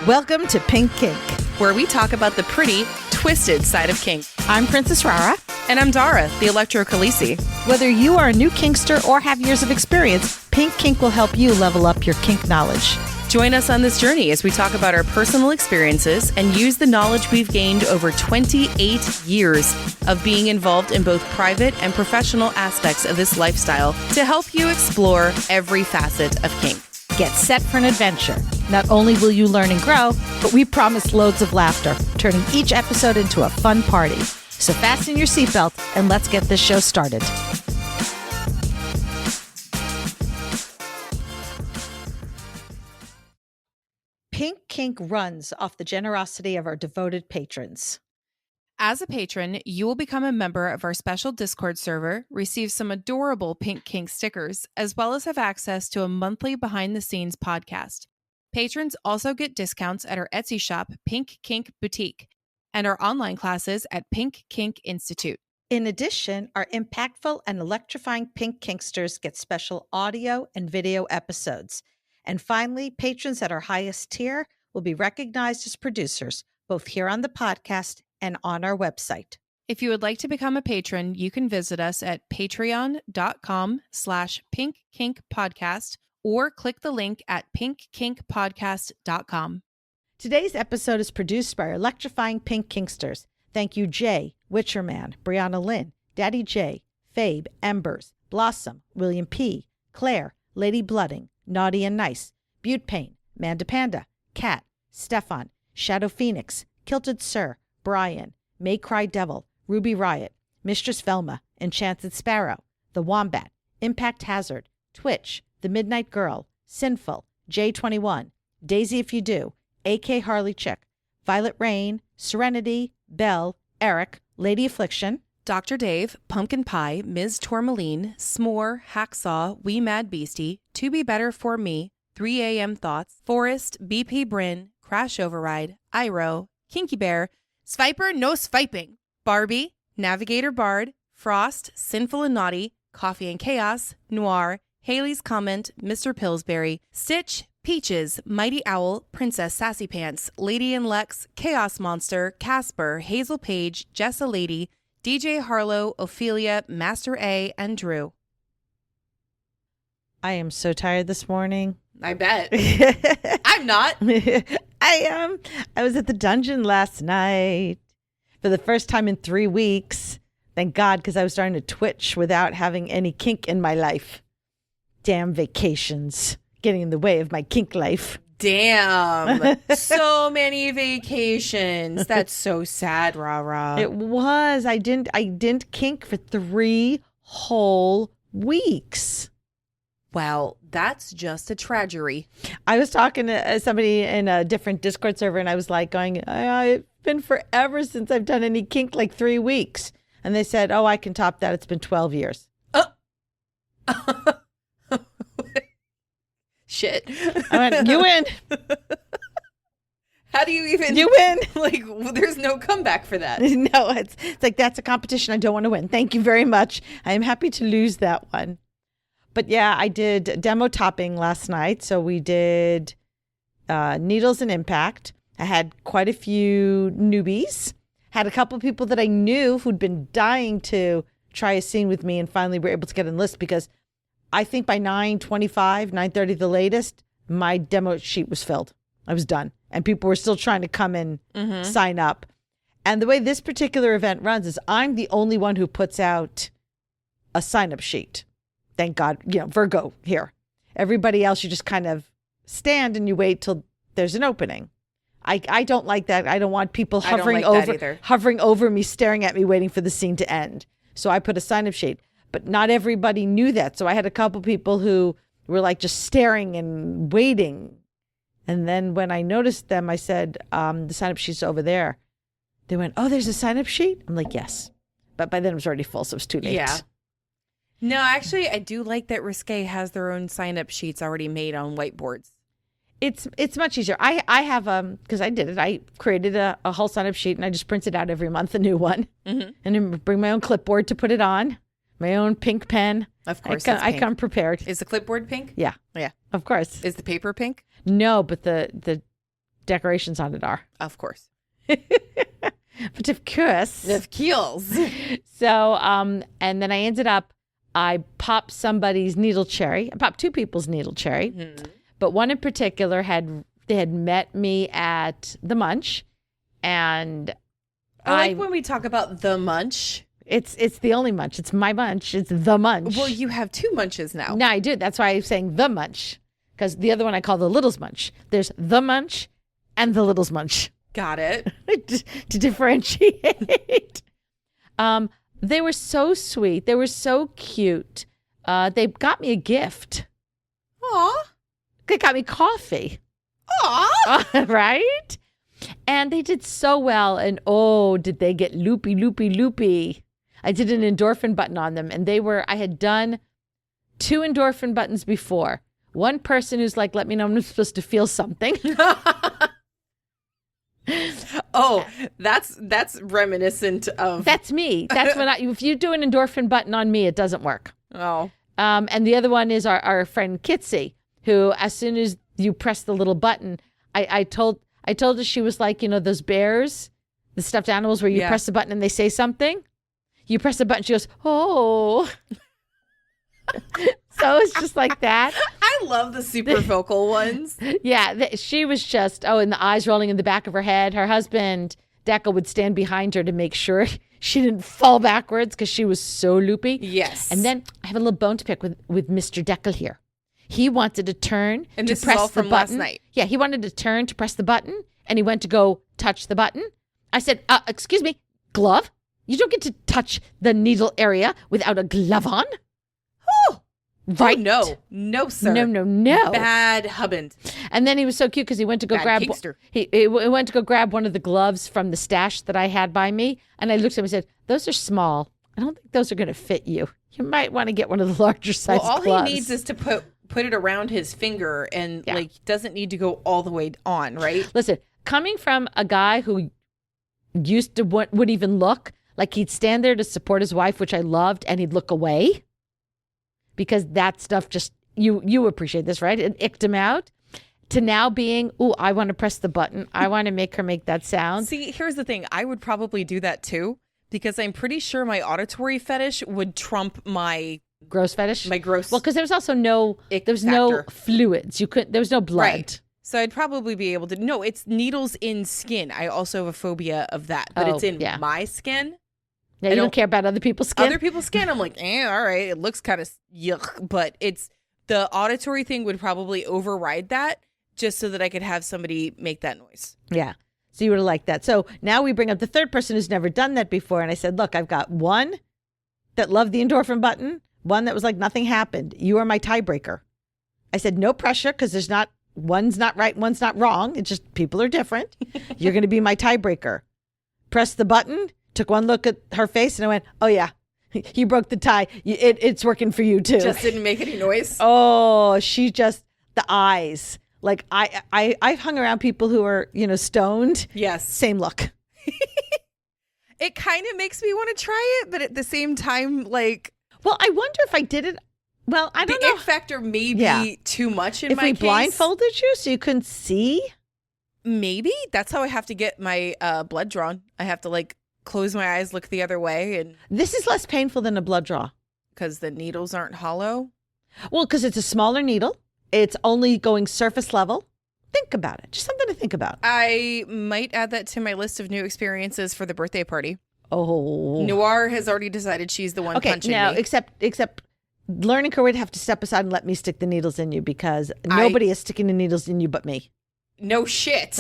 Welcome to Pink Kink, where we talk about the pretty, twisted side of kink. I'm Princess Rara. And I'm Dara, the Electro Khaleesi. Whether you are a new kinkster or have years of experience, Pink Kink will help you level up your kink knowledge. Join us on this journey as we talk about our personal experiences and use the knowledge we've gained over 28 years of being involved in both private and professional aspects of this lifestyle to help you explore every facet of kink. Get set for an adventure. Not only will you learn and grow, but we promise loads of laughter, turning each episode into a fun party. So fasten your seatbelt and let's get this show started. Pink Kink runs off the generosity of our devoted patrons. As a patron, you will become a member of our special Discord server, receive some adorable Pink Kink stickers, as well as have access to a monthly behind-the-scenes podcast. Patrons also get discounts at our Etsy shop, Pink Kink Boutique, and our online classes at Pink Kink Institute. In addition, our impactful and electrifying Pink Kinksters get special audio and video episodes. And finally, patrons at our highest tier will be recognized as producers, both here on the podcast and on our website. If you would like to become a patron, you can visit us at patreon.com/pinkkinkpodcast or click the link at pinkkinkpodcast.com. Today's episode is produced by our electrifying Pink Kinksters. Thank you, Jay, Witcherman, Brianna Lynn, Daddy J, Fabe, Embers, Blossom, William P, Claire, Lady Blooding, Naughty and Nice, Butte Pain, Manda Panda, Cat, Stefan, Shadow Phoenix, Kilted Sir, Brian, May Cry Devil, Ruby Riot, Mistress Velma, Enchanted Sparrow, The Wombat, Impact Hazard, Twitch, The Midnight Girl, Sinful, J21, Daisy If You Do, AK Harley Chick, Violet Rain, Serenity, Belle, Eric, Lady Affliction, Dr. Dave, Pumpkin Pie, Ms. Tourmaline, S'more, Hacksaw, Wee Mad Beastie, To Be Better For Me, 3 a.m. Thoughts, Forrest, BP Bryn, Crash Override, Iro, Kinky Bear, Sviper No Swiping, Barbie, Navigator Bard, Frost, Sinful and Naughty, Coffee and Chaos, Noir, Haley's Comment, Mr. Pillsbury, Stitch, Peaches, Mighty Owl, Princess Sassy Pants, Lady and Lex, Chaos Monster, Casper, Hazel Page, Jessa Lady, DJ Harlow, Ophelia, Master A, and Drew. I am so tired this morning. I bet. I'm not. I am. I was at the dungeon last night for the first time in 3 weeks. Thank God, because I was starting to twitch without having any kink in my life. Damn vacations getting in the way of my kink life. Damn. So many vacations. That's so sad, rah-rah. It was. I didn't kink for 3 whole weeks. Well, that's just a tragedy. I was talking to somebody in a different Discord server, and I was like going, it's been forever since I've done any kink, like 3 weeks. And they said, I can top that. It's been 12 years. Shit. I went, you win. How do you even? You win. Like, there's no comeback for that. No, it's like, that's a competition I don't want to win. Thank you very much. I am happy to lose that one. But yeah, I did demo topping last night. So we did Needles and Impact. I had quite a few newbies. Had a couple of people that I knew who'd been dying to try a scene with me and finally were able to get enlisted because I think by 9:25, 9:30 the latest, my demo sheet was filled. I was done. And people were still trying to come and sign up. And the way this particular event runs is I'm the only one who puts out a sign-up sheet. Thank God, Virgo here. Everybody else, you just kind of stand and you wait till there's an opening. I don't like that. I don't want people hovering over me, staring at me, waiting for the scene to end. So I put a sign-up sheet. But not everybody knew that. So I had a couple people who were like just staring and waiting. And then when I noticed them, I said, the sign-up sheet's over there. They went, there's a sign-up sheet? I'm like, yes. But by then it was already full, so it was too late. Yeah. No, actually, I do like that Risque has their own sign-up sheets already made on whiteboards. It's much easier. I have, because I did it, I created a whole sign-up sheet and I just printed out every month a new one. Mm-hmm. And then bring my own clipboard to put it on. My own pink pen. Of course, I come prepared. Is the clipboard pink? Yeah. Yeah. Of course. Is the paper pink? No, but the decorations on it are. Of course. But of course. Of keels. So, and then I ended up, I popped somebody's needle cherry. I popped two people's needle cherry. Mm-hmm. But one in particular they had met me at the Munch. And I like when we talk about the Munch. It's the only Munch. It's my Munch. It's the Munch. Well, you have two Munches now. No, I do. That's why I'm saying the Munch. Because the other one I call the Little's Munch. There's the Munch and the Little's Munch. Got it. To differentiate. They were so sweet. They were so cute. They got me a gift. Aw. They got me coffee. Aw. Right? And they did so well. And oh, did they get loopy, loopy, loopy. I did an endorphin button on them. And I had done 2 endorphin buttons before. One person who's like, let me know I'm supposed to feel something. Oh, that's reminiscent of. That's me. That's when if you do an endorphin button on me, it doesn't work. Oh. And the other one is our friend Kitsy, who as soon as you press the little button, I told her, she was like, those bears, the stuffed animals where you press the button and they say something. You press the button, she goes, oh. So it's just like that. I love the super vocal ones. Yeah, she was just, and the eyes rolling in the back of her head. Her husband, Deca, would stand behind her to make sure she didn't fall backwards because she was so loopy. Yes. And then I have a little bone to pick with Mr. Deckel here. He wanted to turn and to this press is all the from button. Last night. Yeah, he wanted to turn to press the button, and he went to go touch the button. I said, excuse me, glove? You don't get to touch the needle area without a glove on? Right? Oh, no, sir. No. Bad husband. And then he was so cute because he went to go grab. He went to go grab one of the gloves from the stash that I had by me, and I looked at him and said, "Those are small. I don't think those are going to fit you. You might want to get one of the larger size gloves." All he needs is to put it around his finger, and doesn't need to go all the way on, right? Listen, coming from a guy who used to would even look like he'd stand there to support his wife, which I loved, and he'd look away. Because that stuff just, you appreciate this, right? It icked him out. To now being, I want to press the button. I want to make her make that sound. See, here's the thing. I would probably do that too. Because I'm pretty sure my auditory fetish would trump my... Gross fetish? My gross... Well, because there was also no fluids. There was no blood. Right. So I'd probably be able to... No, it's needles in skin. I also have a phobia of that. But it's in my skin. Yeah, you don't care about other people's skin? Other people's skin, I'm like, all right, it looks kind of yuck. But it's the auditory thing would probably override that just so that I could have somebody make that noise. Yeah. So you would have liked that. So now we bring up the third person who's never done that before. And I said, look, I've got one that loved the endorphin button, one that was like nothing happened. You are my tiebreaker. I said, no pressure because one's not right, one's not wrong. It's just people are different. You're going to be my tiebreaker. Press the button. Took one look at her face and I went, oh yeah, you broke the tie. It's working for you too. Just didn't make any noise. Oh, she just, the eyes. Like I've hung around people who are, stoned. Yes. Same look. It kind of makes me want to try it, but at the same time, like. Well, I wonder if I did it. Well, I don't know. The ick factor may be too much in my case. If we blindfolded you so you couldn't see? Maybe. That's how I have to get my blood drawn. I have to close my eyes, look the other way. And this is less painful than a blood draw. Because the needles aren't hollow? Well, because it's a smaller needle. It's only going surface level. Think about it. Just something to think about. I might add that to my list of new experiences for the birthday party. Oh. Noir has already decided she's the one punching me. Except learning curve would have to step aside and let me stick the needles in you because nobody is sticking the needles in you but me. No shit.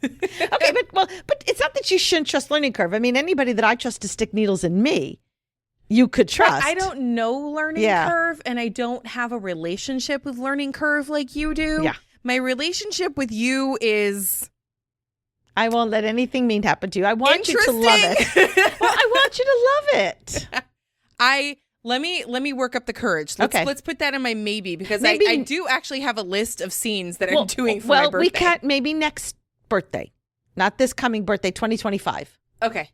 Okay, but it's not that you shouldn't trust learning curve. I mean, anybody that I trust to stick needles in me, you could trust. I don't know learning curve, and I don't have a relationship with learning curve like you do. Yeah. My relationship with you is... I won't let anything mean happen to you. I want you to love it. Well, I want you to love it. Let me work up the courage. Let's put that in my maybe because I do actually have a list of scenes that I'm doing for my birthday. Well, we can't maybe next birthday, not this coming birthday, 2025. Okay.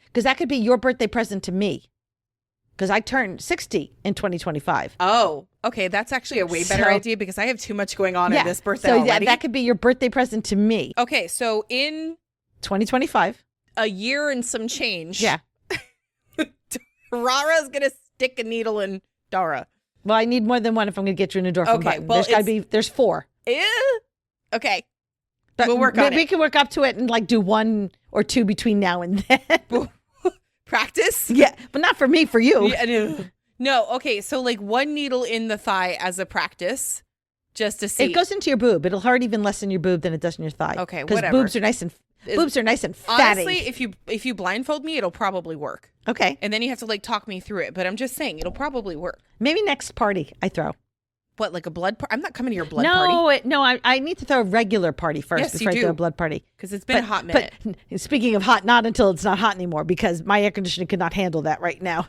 Because that could be your birthday present to me. because I turned 60 in 2025. Oh, okay. That's actually a way better idea because I have too much going on in this birthday so already. that could be your birthday present to me. Okay, so in 2025. a year and some change. Yeah. Rara's going to stick a needle in Dara. Well, I need more than one if I'm going to get you an endorphin button. Well, there's 4. Okay. But we'll work on it. We can work up to it and like do 1 or 2 between now and then. Practice? Yeah, but not for me, for you. Yeah, no, okay. So like 1 needle in the thigh as a practice just to see. It goes into your boob. It'll hurt even less in your boob than it does in your thigh. Okay, because whatever. boobs are nice and fatty. Honestly, if you blindfold me, it'll probably work. Okay. And then you have to like talk me through it. But I'm just saying, it'll probably work. Maybe next party I throw. What, like a blood party? I'm not coming to your blood party. No, I need to throw a regular party first before I throw a blood party. Because it's been a hot minute. But speaking of hot, not until it's not hot anymore, because my air conditioning could not handle that right now.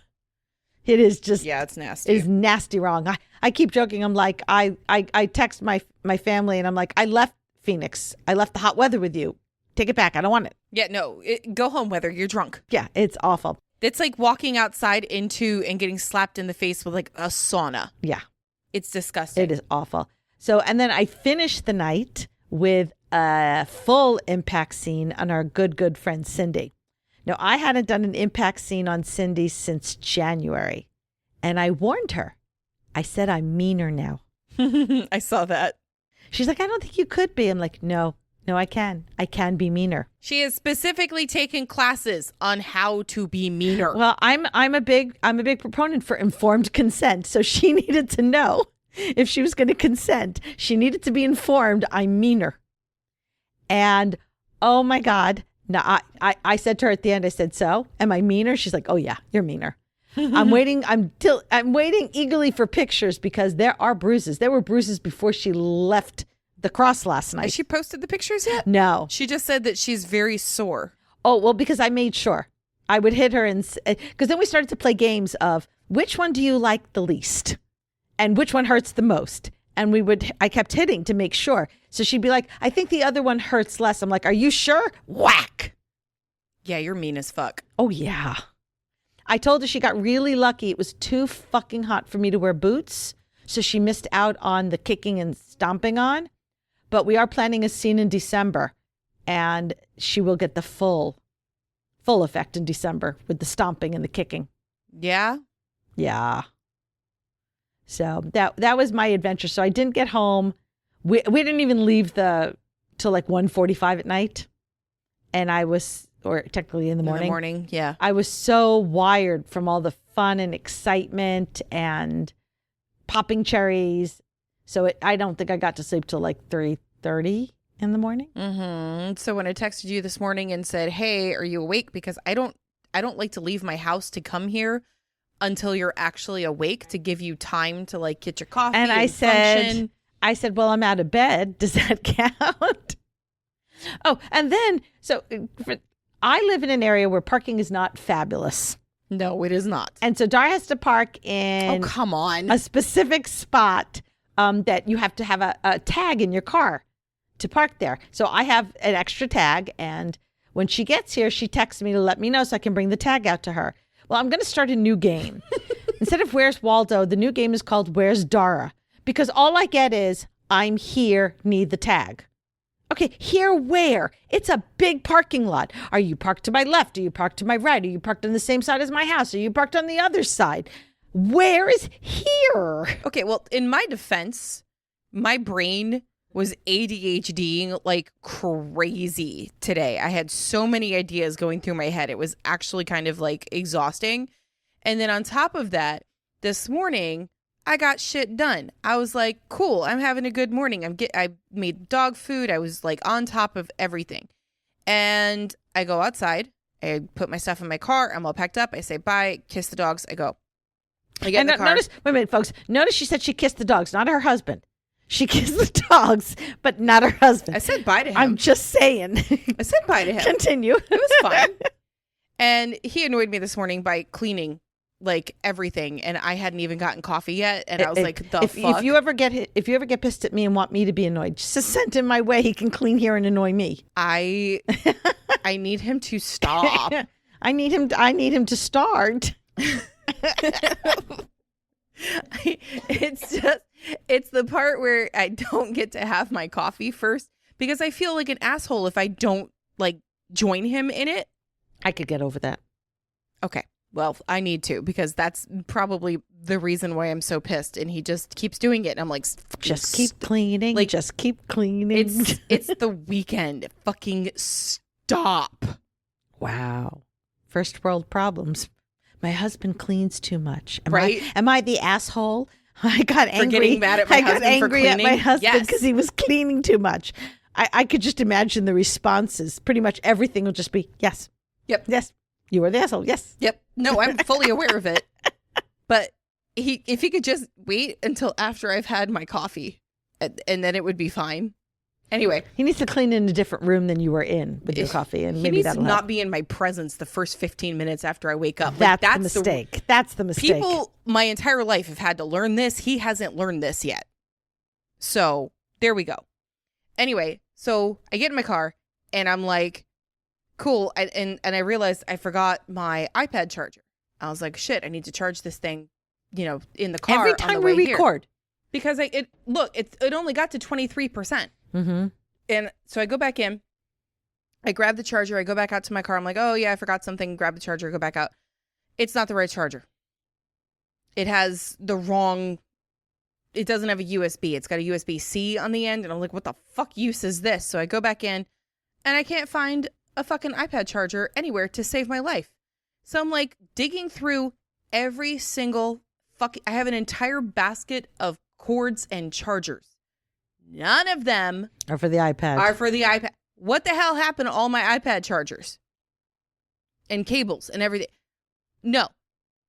It is just... Yeah, it's nasty. It is nasty wrong. I keep joking. I'm like, I text my family and I'm like, I left Phoenix. I left the hot weather with you. Take it back. I don't want it. Yeah, no. Go home weather. You're drunk. Yeah, it's awful. It's like walking outside into and getting slapped in the face with like a sauna. Yeah. It's disgusting. It is awful. So, and then I finished the night with a full impact scene on our good friend Cindy. Now, I hadn't done an impact scene on Cindy since January, and I warned her. I said, I'm meaner now. I saw that. She's like, I don't think you could be. I'm like, no, I can. I can be meaner. She has specifically taken classes on how to be meaner. Well, I'm a big proponent for informed consent. So she needed to know if she was going to consent. She needed to be informed I'm meaner. And oh my God. Now I said to her at the end, I said, so am I meaner? She's like, oh yeah, you're meaner. I'm waiting eagerly for pictures because there are bruises. There were bruises before she left the cross last night. Has she posted the pictures yet? No. She just said that she's very sore. Oh, well, because I made sure. I would hit her and because then we started to play games of which one do you like the least and which one hurts the most. And I kept hitting to make sure. So she'd be like, I think the other one hurts less. I'm like, are you sure? Whack. Yeah, you're mean as fuck. Oh, yeah. I told her she got really lucky. It was too fucking hot for me to wear boots. So she missed out on the kicking and stomping on. But we are planning a scene in December, and she will get the full effect in December with the stomping and the kicking. Yeah? Yeah. So that was my adventure. So I didn't get home. We didn't even leave till like 1:45 at night. And or technically in the morning. In the morning, yeah. I was so wired from all the fun and excitement and popping cherries. So I don't think I got to sleep till like 3:30 in the morning. Mm-hmm. So when I texted you this morning and said, hey, are you awake? Because I don't like to leave my house to come here until you're actually awake to give you time to like get your coffee and function. I said, well, I'm out of bed. Does that count? Oh, and then, I live in an area where parking is not fabulous. No, it is not. And so Dar has to park in come on, a specific spot that you have to have a tag in your car to park there. So I have an extra tag. And when she gets here, she texts me to let me know so I can bring the tag out to her. Well, I'm going to start a new game. Instead of Where's Waldo, the new game is called Where's Dara? Because all I get is, I'm here, need the tag. Okay, here where? It's a big parking lot. Are you parked to my left? Are you parked to my right? Are you parked on the same side as my house? Are you parked on the other side? Where is here? Okay, well, in my defense, my brain was ADHDing like crazy today. I had so many ideas going through my head. It was actually kind of like exhausting. And then on top of that, this morning, I got shit done. I was like, cool, I'm having a good morning. I made dog food. I was like on top of everything. And I go outside. I put my stuff in my car. I'm all packed up. I say bye, kiss the dogs. I go. I get in the car. Wait a minute, folks. Notice she said she kissed the dogs, not her husband. She kissed the dogs, but not her husband. I said bye to him. I'm just saying. I said bye to him. Continue. It was fine. And he annoyed me this morning by cleaning like everything, and I hadn't even gotten coffee yet, and I was like, fuck? If you ever get pissed at me and want me to be annoyed, just send him my way. He can clean here and annoy me. I need him to stop. I need him to start. It's the part where I don't get to have my coffee first because I feel like an asshole if I don't like join him in it. I could get over that. Okay. Well, I need to because that's probably the reason why I'm so pissed. And he just keeps doing it. And I'm like, just keep cleaning. Like, just keep cleaning. It's the weekend. Fucking stop. Wow. First world problems. My husband cleans too much. Right? Am I the asshole? I got angry. For getting mad at my husband got angry for at cleaning? my husband Yes. because he was cleaning too much. I could just imagine the responses. Pretty much everything will just be, yes. Yep. Yes. You were the asshole. Yes. Yep. No, I'm fully aware of it. But if he could just wait until after I've had my coffee and then it would be fine. Anyway. He needs to clean in a different room than you were in with your coffee. And maybe that'll help. He needs to not be in my presence the first 15 minutes after I wake up. That's the mistake. That's the mistake. People my entire life have had to learn this. He hasn't learned this yet. So there we go. Anyway, so I get in my car and I'm like, cool. And I realized I forgot my iPad charger. I was like, shit, I need to charge this thing, in the car every time on the way we record. Here. Because it only got to 23%. Mm-hmm. And so I go back in, I grab the charger, I go back out to my car. I'm like, oh yeah, I forgot something. Grab the charger, go back out. It's not the right charger. It has the wrong, it doesn't have a USB. It's got a USB-C on the end. And I'm like, what the fuck use is this? So I go back in and I can't find a fucking iPad charger anywhere to save my life. So I'm like digging through every single I have an entire basket of cords and chargers. None of them are for the iPad. What the hell happened to all my iPad chargers? And cables and everything? No.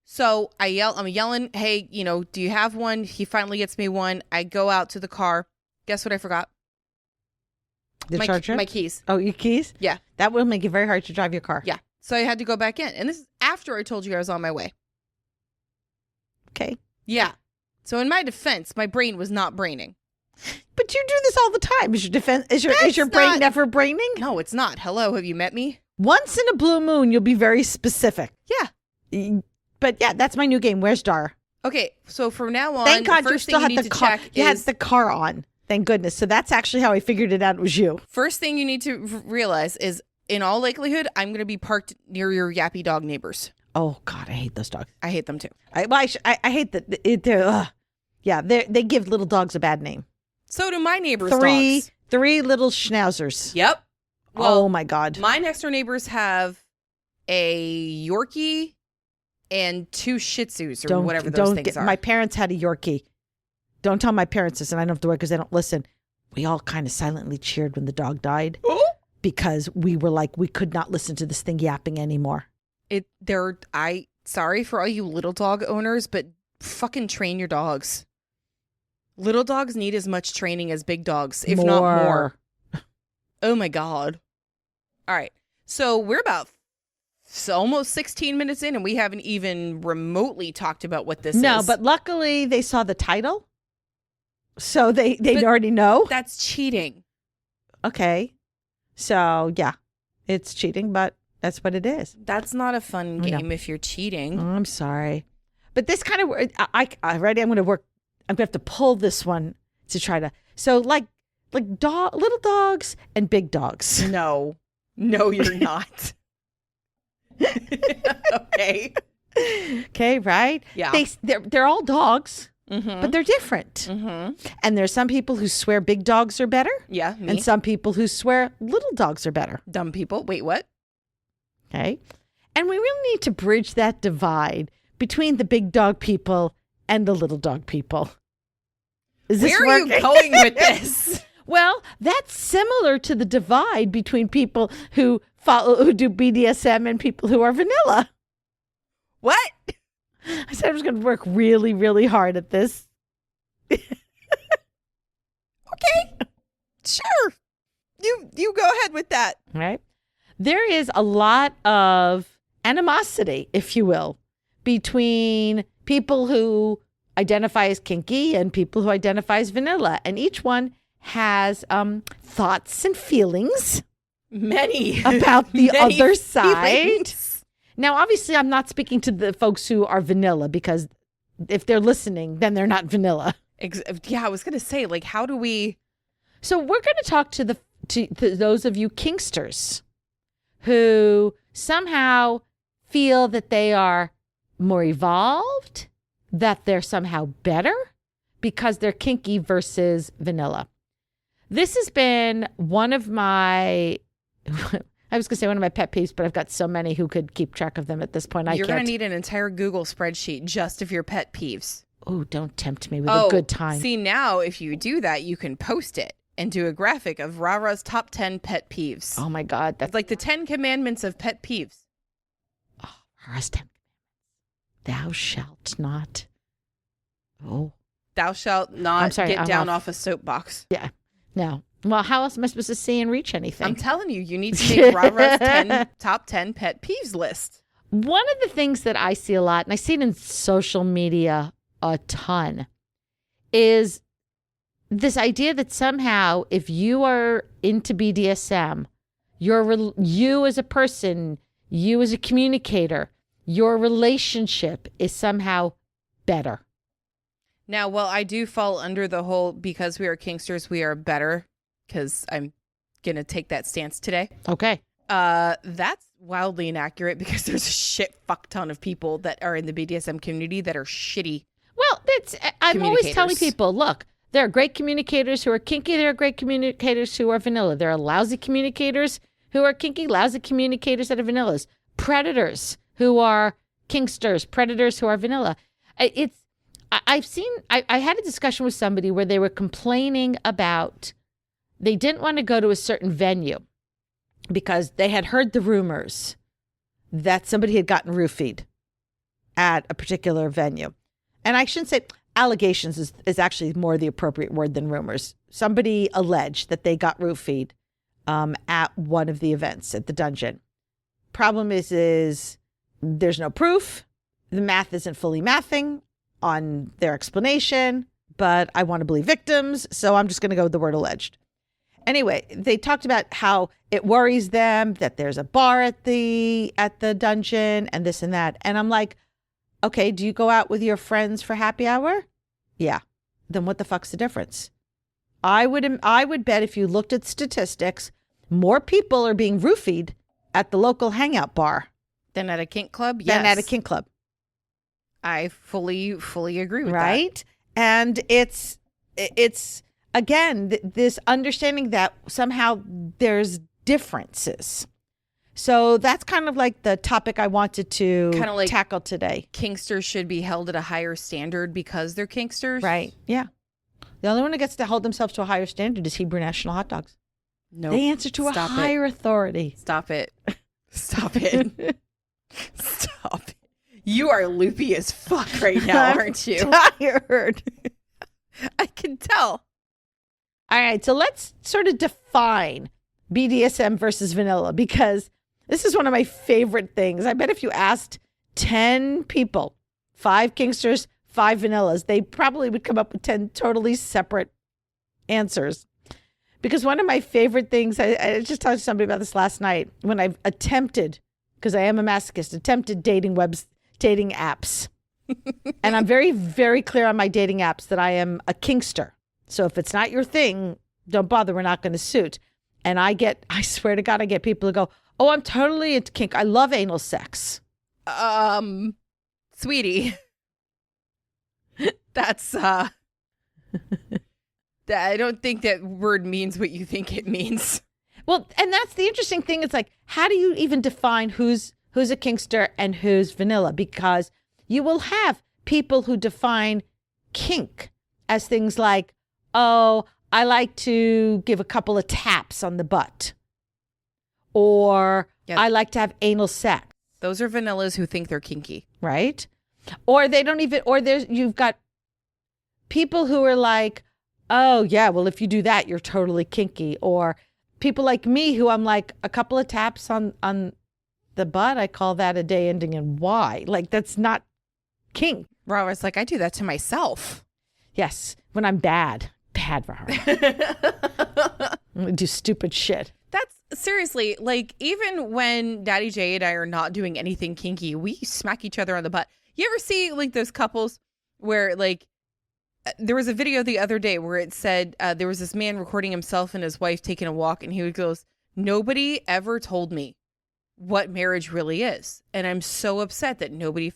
So I'm yelling, hey, do you have one? He finally gets me one. I go out to the car. Guess what I forgot? The charger? My keys. Oh, your keys? Yeah. That will make it very hard to drive your car. Yeah. So I had to go back in. And this is after I told you I was on my way. Okay. Yeah. So in my defense, my brain was not braining. But you do this all the time. Is your brain never braining? No, it's not. Hello, have you met me? Once in a blue moon, you'll be very specific. Yeah. But yeah, that's my new game. Where's Dara? Okay, so from now on, thank God the you first still thing had you need the to car. check You had is the car on. Thank goodness. So that's actually how I figured it out. It was you. First thing you need to realize is, in all likelihood, I'm going to be parked near your yappy dog neighbors. Oh God, I hate those dogs. I hate them too. I hate that. Yeah, they give little dogs a bad name. So do my neighbors' dogs. Three little schnauzers. Yep. Well, oh my God. My next door neighbors have a Yorkie and 2 Shih Tzus or whatever those things are. My parents had a Yorkie. Don't tell my parents this, and I don't have to worry because they don't listen. We all kind of silently cheered when the dog died because we were like, we could not listen to this thing yapping anymore. Sorry for all you little dog owners, but fucking train your dogs. Little dogs need as much training as big dogs, if not more. Oh my God. All right. So we're about almost 16 minutes in and we haven't even remotely talked about what this is. No, but luckily they saw the title. So they already know. That's cheating. Okay. So yeah, it's cheating, but that's what it is. That's not a fun game if you're cheating. Oh, I'm sorry. But this kind of, I'm going to have to pull this one to try to, so like little dogs and big dogs. No, you're not. Okay. Okay, right? Yeah. They're all dogs, mm-hmm. but they're different. Mm-hmm. And there's some people who swear big dogs are better. Yeah, me. And some people who swear little dogs are better. Dumb people. Wait, what? Okay. And we really need to bridge that divide between the big dog people and the little dog people. Where are you going with this? Well, that's similar to the divide between people who do BDSM and people who are vanilla. What? I said I was going to work really, really hard at this. Okay. Sure. You go ahead with that. All right. There is a lot of animosity, if you will, between people who identify as kinky and people who identify as vanilla. And each one has thoughts and feelings. Many. About the other side. Now, obviously, I'm not speaking to the folks who are vanilla, because if they're listening, then they're not vanilla. Yeah, I was going to say, like, how do we... So we're going to talk to those of you kinksters who somehow feel that they are more evolved, that they're somehow better because they're kinky versus vanilla. This has been one of my, I was going to say one of my pet peeves, but I've got so many who could keep track of them at this point. You're going to need an entire Google spreadsheet just of your pet peeves. Oh, don't tempt me with a good time. See, now if you do that, you can post it and do a graphic of Rara's top 10 pet peeves. Oh my God. That's like the 10 commandments of pet peeves. Oh, Rara's 10 commandments. Thou shalt not. Oh. Thou shalt not get down off a soapbox. Yeah. No. Well, how else am I supposed to see and reach anything? I'm telling you, you need to make Rara's top 10 pet peeves list. One of the things that I see a lot, and I see it in social media a ton, is this idea that somehow if you are into BDSM, you as a person, you as a communicator, your relationship is somehow better. Now, well, I do fall under the whole because we are kinksters, we are better, because I'm going to take that stance today. Okay. That's wildly inaccurate because there's a shit fuck ton of people that are in the BDSM community that are shitty. Well, I'm always telling people, look, there are great communicators who are kinky. There are great communicators who are vanilla. There are lousy communicators who are kinky, lousy communicators that are vanillas. Predators who are kinksters, predators who are vanilla. I had a discussion with somebody where they were complaining about they didn't want to go to a certain venue because they had heard the rumors that somebody had gotten roofied at a particular venue. And I shouldn't say allegations is actually more the appropriate word than rumors. Somebody alleged that they got roofied at one of the events at the dungeon. Problem is there's no proof. The math isn't fully mathing on their explanation, but I want to believe victims, so I'm just going to go with the word alleged. Anyway, they talked about how it worries them that there's a bar at the dungeon and this and that. And I'm like, okay, do you go out with your friends for happy hour? Yeah. Then what the fuck's the difference? I would bet if you looked at statistics, more people are being roofied at the local hangout bar than at a kink club. Yes. Than at a kink club. I fully agree with that. Right? And it's again, this understanding that somehow there's differences. So that's kind of like the topic I wanted to tackle today. Kinksters should be held at a higher standard because they're kinksters. Right. Yeah. The only one who gets to hold themselves to a higher standard is Hebrew National Hot Dogs. No. They answer to a higher authority. Stop it. Stop it. Stop it. You are loopy as fuck right now, aren't you? Tired. I can tell. All right. So let's sort of define BDSM versus vanilla, because this is one of my favorite things. I bet if you asked 10 people, 5 kinksters, 5 vanillas, they probably would come up with 10 totally separate answers. Because one of my favorite things, I just talked to somebody about this last night, when I've attempted, because I am a masochist, attempted dating apps. And I'm very, very clear on my dating apps that I am a kinkster. So if it's not your thing, don't bother. We're not going to suit. And I swear to God, I get people who go, oh, I'm totally into kink. I love anal sex. Sweetie, that's, I don't think that word means what you think it means. Well, and that's the interesting thing. It's like, how do you even define who's a kinkster and who's vanilla? Because you will have people who define kink as things like, oh, I like to give a couple of taps on the butt. Or I like to have anal sex. Those are vanillas who think they're kinky. Right? Or they don't even, or you've got people who are like, oh yeah, well, if you do that, you're totally kinky. Or people like me who I'm like, a couple of taps on the butt, I call that a day ending in Y. Like, that's not kink. Rara was like, I do that to myself. Yes, when I'm bad, Rara. I'm gonna do stupid shit. seriously, like, even when Daddy J and I are not doing anything kinky, we smack each other on the butt. You ever see, like, those couples where, like, there was a video the other day where it said there was this man recording himself and his wife taking a walk, and he goes, "Nobody ever told me what marriage really is. And I'm so upset that nobody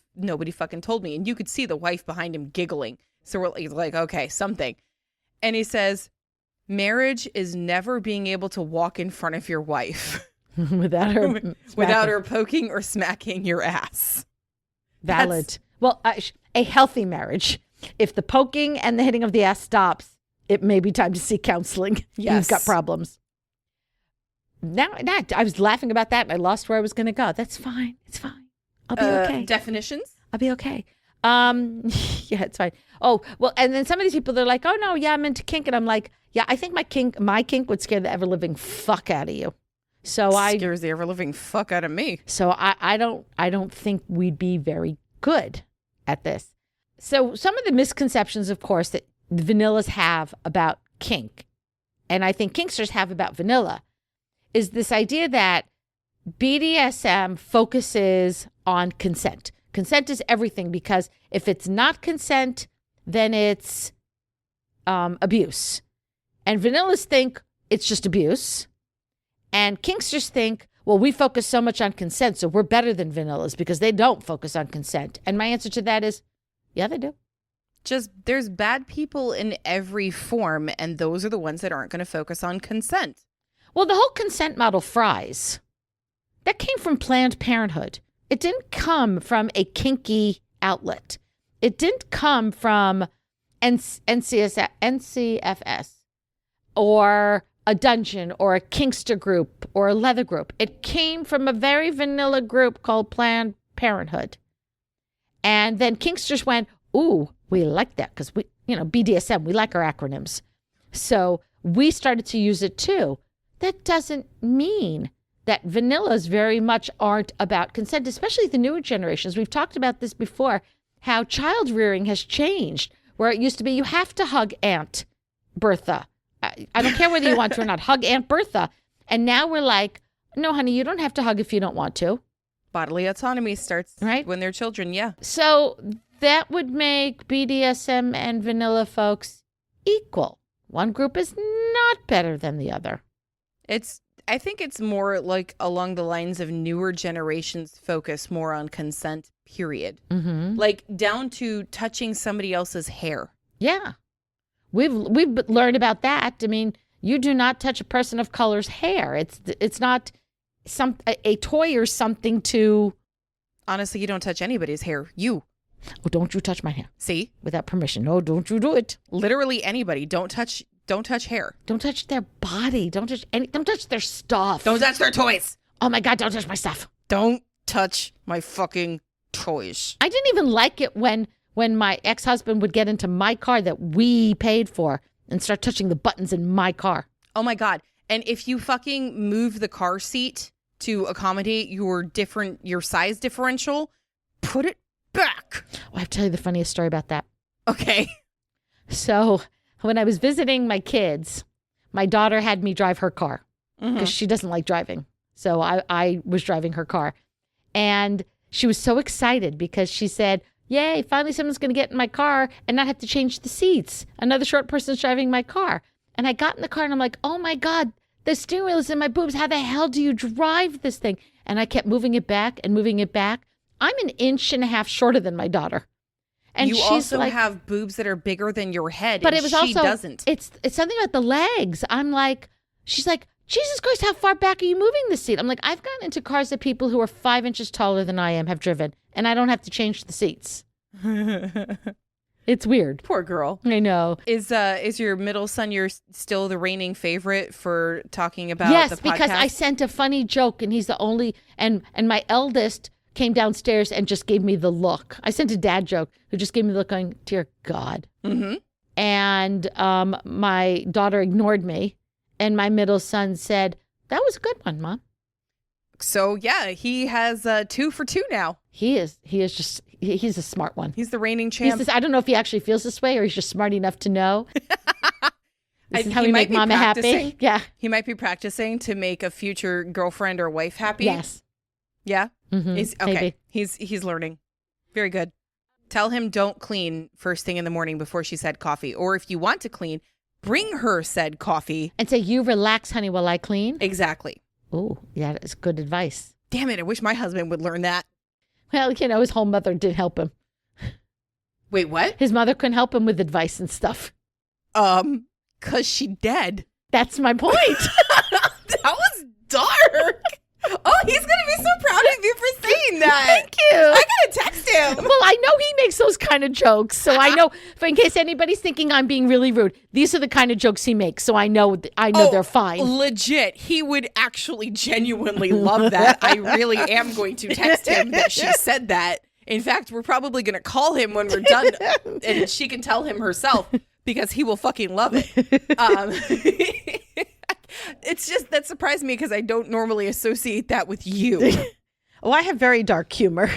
fucking told me." And you could see the wife behind him giggling. So we're like, okay, something. And he says, "Marriage is never being able to walk in front of your wife without her poking or smacking your ass." Valid. Well, a healthy marriage. If the poking and the hitting of the ass stops, it may be time to seek counseling. Yes. You've got problems. Now, I was laughing about that and I lost where I was going to go. That's fine. It's fine. I'll be okay. Definitions? I'll be okay. Yeah, it's fine. Oh, well, and then some of these people, they're like, "Oh no, yeah, I'm into kink." And I'm like, yeah, I think my kink would scare the ever living fuck out of you. So scares the ever living fuck out of me. So I don't think we'd be very good at this. So some of the misconceptions, of course, that vanillas have about kink, and I think kinksters have about vanilla, is this idea that BDSM focuses on consent. Consent is everything, because if it's not consent, then it's abuse. And vanillas think it's just abuse. And kinksters think, well, we focus so much on consent, so we're better than vanillas because they don't focus on consent. And my answer to that is, yeah, they do. Just there's bad people in every form, and those are the ones that aren't going to focus on consent. Well, the whole consent model fries. That came from Planned Parenthood. It didn't come from a kinky outlet. It didn't come from NCFS or a dungeon or a kinkster group or a leather group. It came from a very vanilla group called Planned Parenthood. And then kinksters went, ooh, we like that because we, BDSM, we like our acronyms. So we started to use it too. That doesn't mean that vanillas very much aren't about consent, especially the newer generations. We've talked about this before, how child rearing has changed, where it used to be you have to hug Aunt Bertha. I don't care whether you want to or not, hug Aunt Bertha. And now we're like, no, honey, you don't have to hug if you don't want to. Bodily autonomy starts right when they're children, yeah. So that would make BDSM and vanilla folks equal. One group is not better than the other. I think it's more like along the lines of newer generations focus more on consent, period. Mm-hmm. Like down to touching somebody else's hair. Yeah. We've learned about that. I mean, you do not touch a person of color's hair. It's not a toy or something to... Honestly, you don't touch anybody's hair. You. Oh, don't you touch my hair. See? Without permission. No, don't you do it. Literally anybody. Don't touch hair. Don't touch their body. Don't touch their stuff. Don't touch their toys. Oh my God, don't touch my stuff. Don't touch my fucking toys. I didn't even like it when my ex-husband would get into my car that we paid for and start touching the buttons in my car. Oh my God. And if you fucking move the car seat to accommodate your size differential, put it back. Oh, I have to tell you the funniest story about that. Okay. So when I was visiting my kids, my daughter had me drive her car because she doesn't like driving. So I was driving her car. And she was so excited because she said, yay, finally someone's going to get in my car and not have to change the seats. Another short person's driving my car. And I got in the car and I'm like, oh my God, the steering wheel is in my boobs. How the hell do you drive this thing? And I kept moving it back and moving it back. I'm 1.5 inches shorter than my daughter. And you she's also like, have boobs that are bigger than your head, but and it was she also, doesn't. It's something about the legs. I'm like, she's like, Jesus Christ, how far back are you moving the seat? I'm like, I've gotten into cars that people who are 5 inches taller than I am have driven, and I don't have to change the seats. It's weird. Poor girl. I know. Is your middle son still the reigning favorite for talking about yes, the podcast? because I sent a funny joke, and he's the only, and my eldest came downstairs and just gave me the look. I sent a dad joke who just gave me the look going, dear God. Mm-hmm. And my daughter ignored me, and my middle son said, that was a good one, Mom. So, yeah, he has 2 for 2 now. He's a smart one. He's the reigning champ. I don't know if he actually feels this way or he's just smart enough to know. This is how we make mama happy. Yeah. He might be practicing to make a future girlfriend or wife happy. Yes. Yeah? Mm-hmm. Okay. Maybe. He's learning. Very good. Tell him don't clean first thing in the morning before she's had coffee. Or if you want to clean, bring her said coffee. And say, you relax, honey, while I clean. Exactly. Oh, yeah, that's good advice. Damn it. I wish my husband would learn that. Well, his whole mother did help him. Wait, what? His mother couldn't help him with advice and stuff. 'Cause she dead. That's my point. That was dark. Oh, he's going to be so proud of you for saying that. Thank you. I got to text him. Well, I know he makes those kind of jokes. So I know, in case anybody's thinking I'm being really rude, these are the kind of jokes he makes. So I know they're fine. Legit. He would actually genuinely love that. I really am going to text him that she said that. In fact, we're probably going to call him when we're done and she can tell him herself because he will fucking love it. It's just that surprised me because I don't normally associate that with you. Oh, I have very dark humor.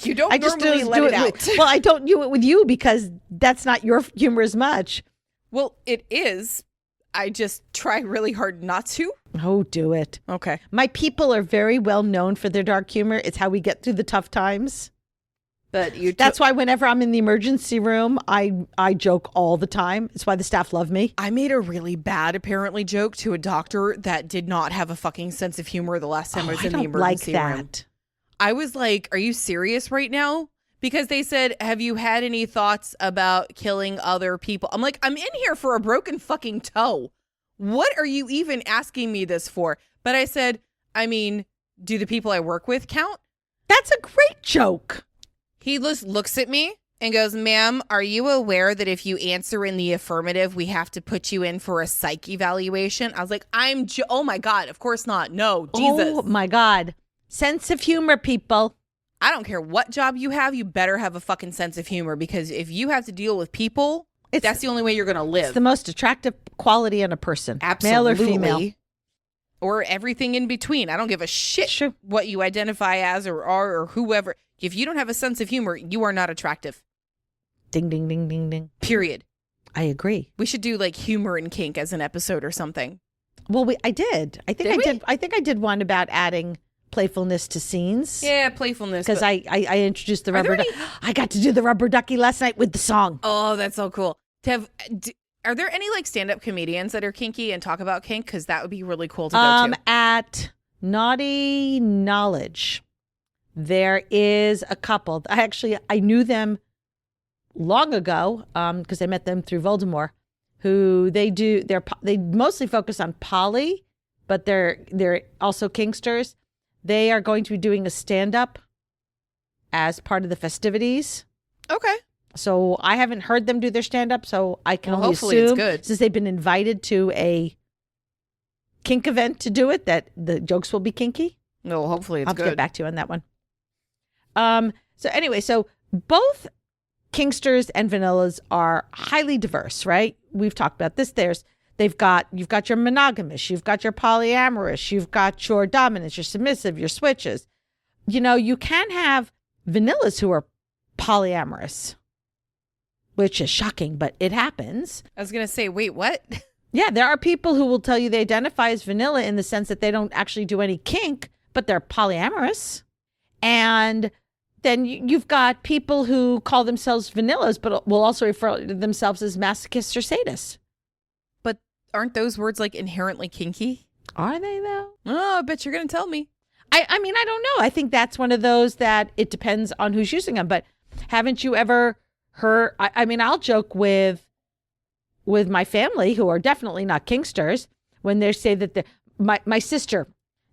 You don't normally let it out. Well, I don't do it with you because that's not your humor as much. Well, it is. I just try really hard not to. Oh, do it. Okay. My people are very well known for their dark humor. It's how we get through the tough times. But that's why whenever I'm in the emergency room, I joke all the time. It's why the staff love me. I made a really bad, apparently, joke to a doctor that did not have a fucking sense of humor the last time I was in the emergency room. I was like, are you serious right now? Because they said, have you had any thoughts about killing other people? I'm like, I'm in here for a broken fucking toe. What are you even asking me this for? But I said, I mean, do the people I work with count? That's a great joke. He just looks at me and goes, ma'am, are you aware that if you answer in the affirmative, we have to put you in for a psych evaluation? I was like, oh my God, of course not. No, Jesus. Oh my God. Sense of humor, people. I don't care what job you have. You better have a fucking sense of humor because if you have to deal with people, that's the only way you're going to live. It's the most attractive quality in a person. Absolutely. Male or female. Or everything in between. I don't give a shit what you identify as or are or whoever. If you don't have a sense of humor, you are not attractive. Ding, ding, ding, ding, ding. Period. I agree. We should do like humor and kink as an episode or something. Well, I did. I think I did one about adding playfulness to scenes. Yeah, playfulness. Because I introduced the rubber duck. I got to do the rubber ducky last night with the song. Oh, that's so cool. Are there any like stand-up comedians that are kinky and talk about kink? Because that would be really cool to go to. At Naughty Knowledge, there is a couple. I knew them long ago because I met them through Voldemort. Who they mostly focus on poly, but they're also kinksters. They are going to be doing a stand-up as part of the festivities. Okay. So I haven't heard them do their stand-up, so I can only hopefully assume, it's good. Since they've been invited to a kink event to do it, that the jokes will be kinky. No, hopefully it's good. I'll get back to you on that one. So anyway, both kinksters and vanillas are highly diverse, right? We've talked about this. You've got your monogamous, you've got your polyamorous, you've got your dominant, your submissive, your switches. You can have vanillas who are polyamorous, which is shocking, but it happens. I was going to say, wait, what? Yeah, there are people who will tell you they identify as vanilla in the sense that they don't actually do any kink, but they're polyamorous. And then you've got people who call themselves vanillas, but will also refer to themselves as masochists or sadists. But aren't those words like inherently kinky? Are they though? Oh, I bet you're going to tell me. I mean, I don't know. I think that's one of those that it depends on who's using them. But haven't you ever heard? I mean, I'll joke with my family who are definitely not kinksters when they say that my sister.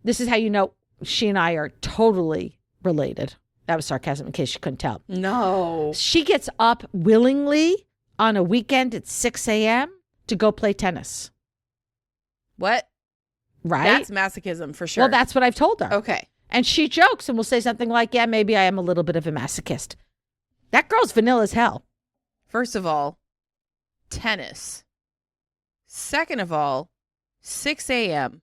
This is how you know she and I are totally related. That was sarcasm in case you couldn't tell. No. She gets up willingly on a weekend at 6 a.m. to go play tennis. What? Right? That's masochism for sure. Well, that's what I've told her. Okay. And she jokes and will say something like, yeah, maybe I am a little bit of a masochist. That girl's vanilla as hell. First of all, tennis. Second of all, 6 a.m.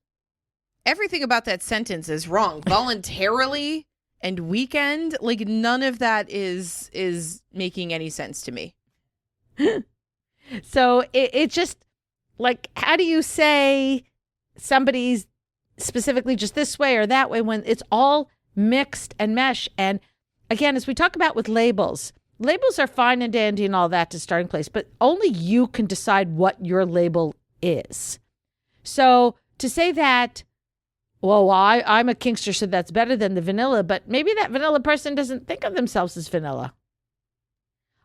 Everything about that sentence is wrong. Voluntarily and weekend, like none of that is making any sense to me. So it just, Like, how do you say somebody's specifically just this way or that way when it's all mixed and mesh? And again, as we talk about with labels are fine and dandy and all that to starting place, but only you can decide what your label is. So to say that, well, I'm a kinkster, so that's better than the vanilla, but maybe that vanilla person doesn't think of themselves as vanilla.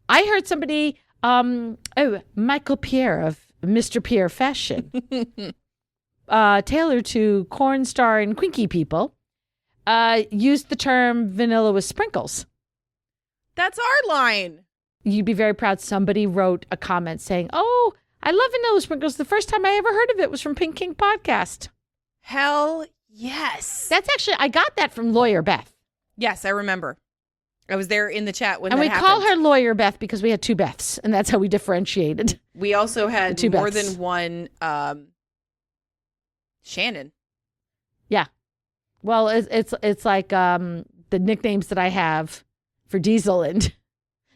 I heard somebody, Michael Pierre of Mr. Pierre Fashion, tailored to corn star and quinky people, used the term vanilla with sprinkles. That's our line. You'd be very proud. Somebody wrote a comment saying, "Oh, I love vanilla sprinkles. The first time I ever heard of it was from Pink Kink podcast." Hell yes. That's actually, I got that from Lawyer Beth. Yes, I remember. I was there in the chat when and that we happened. call her Lawyer Beth because we had two Beths, and that's how we differentiated. We also had two more Beths. than one Shannon. Yeah. Well, it's like the nicknames that I have for Diesel and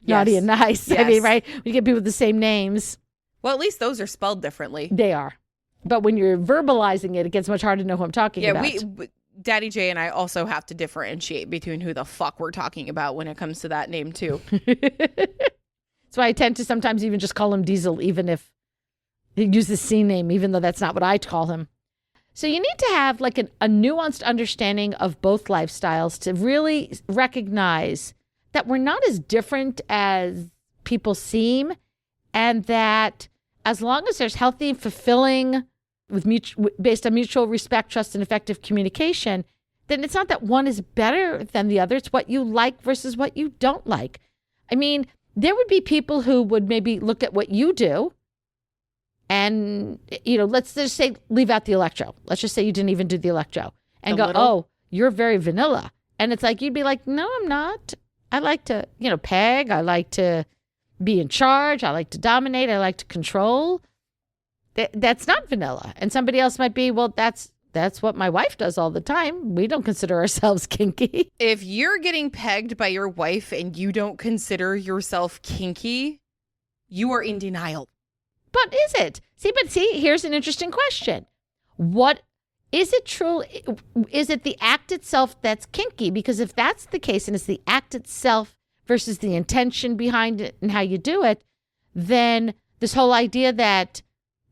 Naughty and Nice. Yes. I mean, right? We get people with the same names. Well, at least those are spelled differently. They are. But when you're verbalizing it, it gets much harder to know who I'm talking about. Yeah, Daddy J and I also have to differentiate between who the fuck we're talking about when it comes to that name, too. That's why I tend to sometimes even just call him Diesel, even if he uses the C name, even though that's not what I call him. So you need to have like a nuanced understanding of both lifestyles to really recognize that we're not as different as people seem, and that as long as there's healthy and fulfilling based on mutual respect, trust, and effective communication, then it's not that one is better than the other. It's what you like versus what you don't like. I mean, there would be people who would maybe look at what you do and, let's just say leave out the electro. Let's just say you didn't even do the electro and go, oh, you're very vanilla. And it's like, you'd be like, no, I'm not. I like to, peg. I like to be in charge. I like to dominate. I like to control. That's not vanilla. And somebody else might be, well, that's what my wife does all the time. We don't consider ourselves kinky. If you're getting pegged by your wife and you don't consider yourself kinky, you are in denial. But is it? See, here's an interesting question. What is it true? Is it the act itself that's kinky? Because if that's the case and it's the act itself versus the intention behind it and how you do it, then this whole idea that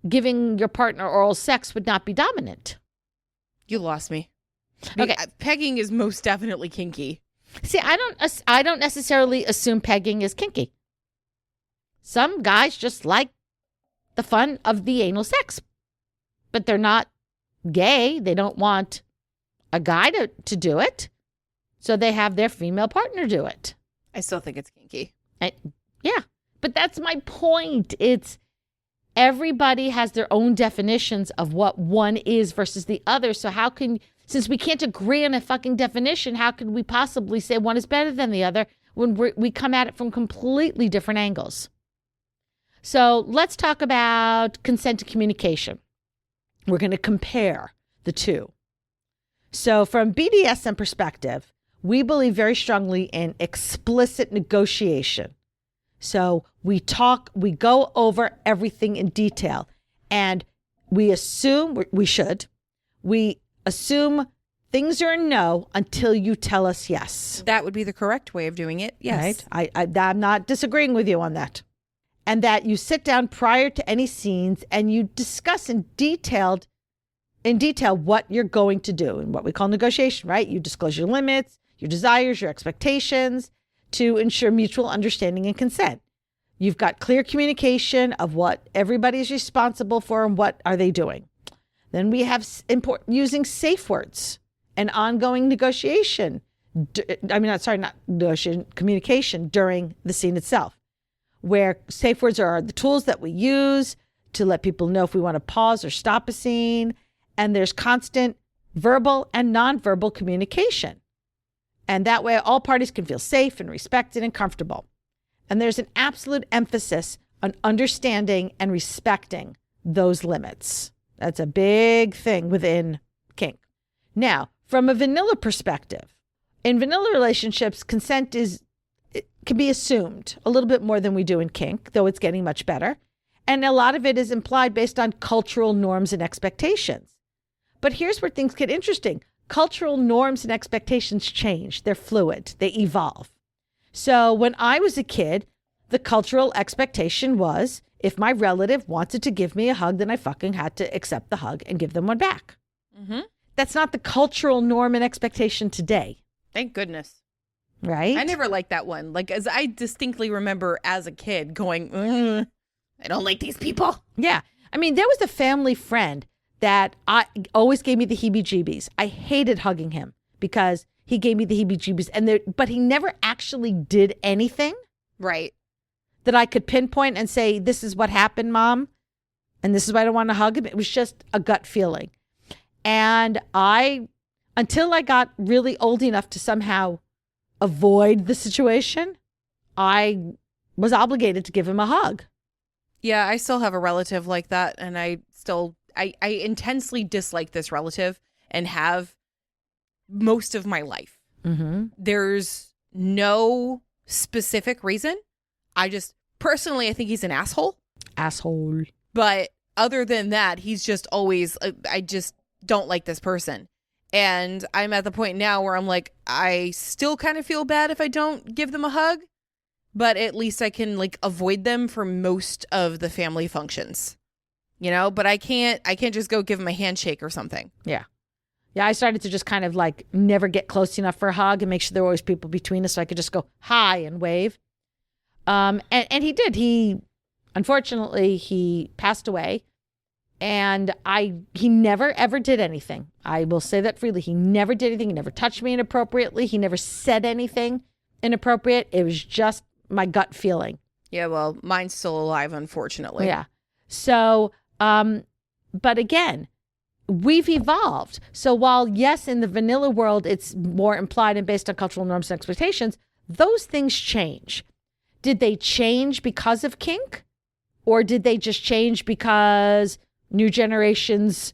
giving your partner oral sex would not be dominant. You lost me. Okay. Pegging is most definitely kinky. See, I don't necessarily assume pegging is kinky. Some guys just like the fun of the anal sex, but they're not gay. They don't want a guy to do it, so they have their female partner do it. I still think it's kinky. Yeah, but that's my point. It's everybody has their own definitions of what one is versus the other. So since we can't agree on a fucking definition, how could we possibly say one is better than the other when we come at it from completely different angles? So let's talk about consent to communication. We're going to compare the two. So from BDSM perspective, we believe very strongly in explicit negotiation. So we go over everything in detail, and we assume things are a no until you tell us yes. That would be the correct way of doing it. Yes. Right? I'm not disagreeing with you on that. And that you sit down prior to any scenes and you discuss in detail what you're going to do and what we call negotiation, right? You disclose your limits, your desires, your expectations to ensure mutual understanding and consent. You've got clear communication of what everybody's responsible for and what are they doing. Then we have using safe words and ongoing negotiation. Communication during the scene itself, where safe words are the tools that we use to let people know if we want to pause or stop a scene. And there's constant verbal and nonverbal communication. And that way all parties can feel safe and respected and comfortable. And there's an absolute emphasis on understanding and respecting those limits. That's a big thing within kink. Now, from a vanilla perspective, in vanilla relationships, consent can be assumed a little bit more than we do in kink, though it's getting much better. And a lot of it is implied based on cultural norms and expectations. But here's where things get interesting. Cultural norms and expectations change. They're fluid. They evolve. So when I was a kid, the cultural expectation was if my relative wanted to give me a hug, then I fucking had to accept the hug and give them one back. Mm-hmm. That's not the cultural norm and expectation today. Thank goodness. Right? I never liked that one. Like, as I distinctly remember as a kid going, I don't like these people. Yeah. I mean, there was a family friend that I always gave me the heebie-jeebies. I hated hugging him because he gave me the heebie-jeebies. But he never actually did anything. Right. That I could pinpoint and say, this is what happened, Mom. And this is why I don't want to hug him. It was just a gut feeling. And until I got really old enough to somehow avoid the situation, I was obligated to give him a hug. Yeah, I still have a relative like that. And I intensely dislike this relative and have most of my life. Mm-hmm. There's no specific reason. I just personally, I think he's an asshole. Asshole. But other than that, he's just always, I just don't like this person. And I'm at the point now where I'm like, I still kind of feel bad if I don't give them a hug, but at least I can like avoid them for most of the family functions, you know, but I can't just go give them a handshake or something. Yeah. Yeah. I started to just kind of like never get close enough for a hug and make sure there were always people between us so I could just go hi and wave. And he did. Unfortunately, he passed away. And he never, ever did anything. I will say that freely. He never did anything. He never touched me inappropriately. He never said anything inappropriate. It was just my gut feeling. Yeah, well, mine's still alive, unfortunately. Yeah. So, but again, we've evolved. So while, yes, in the vanilla world, it's more implied and based on cultural norms and expectations, those things change. Did they change because of kink? Or did they just change because new generations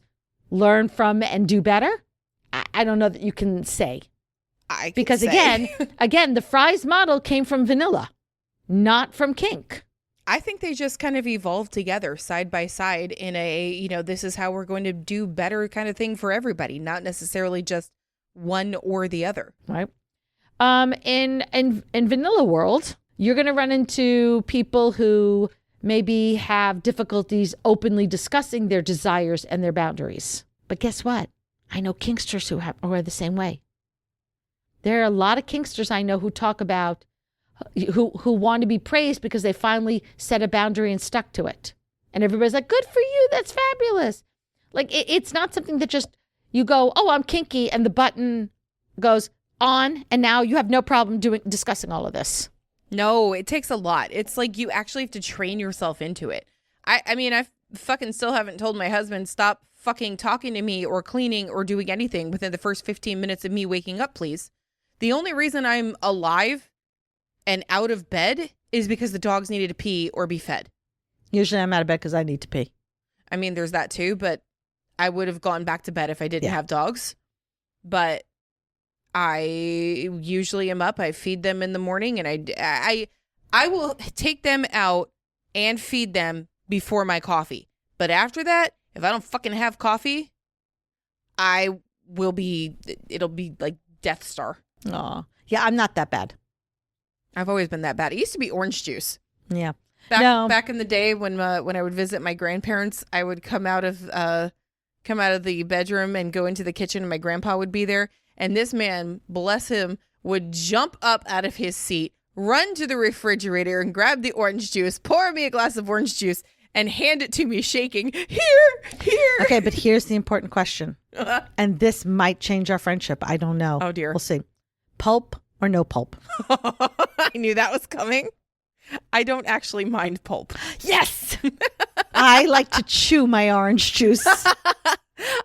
learn from and do better? I don't know that you can say. Because again, the Fry's model came from vanilla, not from kink. I think they just kind of evolved together side by side in a, this is how we're going to do better kind of thing for everybody, not necessarily just one or the other. Right. In vanilla world, you're going to run into people who maybe have difficulties openly discussing their desires and their boundaries. But guess what? I know kinksters who are the same way. There are a lot of kinksters I know who talk about, who want to be praised because they finally set a boundary and stuck to it. And everybody's like, good for you. That's fabulous. Like, it's not something that just you go, oh, I'm kinky, and the button goes on, and now you have no problem discussing all of this. No, it takes a lot. It's like you actually have to train yourself into it. I mean, I fucking still haven't told my husband, stop fucking talking to me or cleaning or doing anything within the first 15 minutes of me waking up, please. The only reason I'm alive and out of bed is because the dogs needed to pee or be fed. Usually I'm out of bed because I need to pee. I mean, there's that too, but I would have gone back to bed if I didn't have dogs. But I usually am up. I feed them in the morning, and I will take them out and feed them before my coffee. But after that, if I don't fucking have coffee, it'll be like Death Star. Aw. Yeah, I'm not that bad. I've always been that bad. It used to be orange juice. Yeah. Back in the day when I would visit my grandparents, I would come out of the bedroom and go into the kitchen, and my grandpa would be there. And this man, bless him, would jump up out of his seat, run to the refrigerator and grab the orange juice, pour me a glass of orange juice, and hand it to me shaking, here. Okay, but here's the important question. And this might change our friendship. I don't know. Oh, dear. We'll see. Pulp or no pulp? I knew that was coming. I don't actually mind pulp. Yes! I like to chew my orange juice.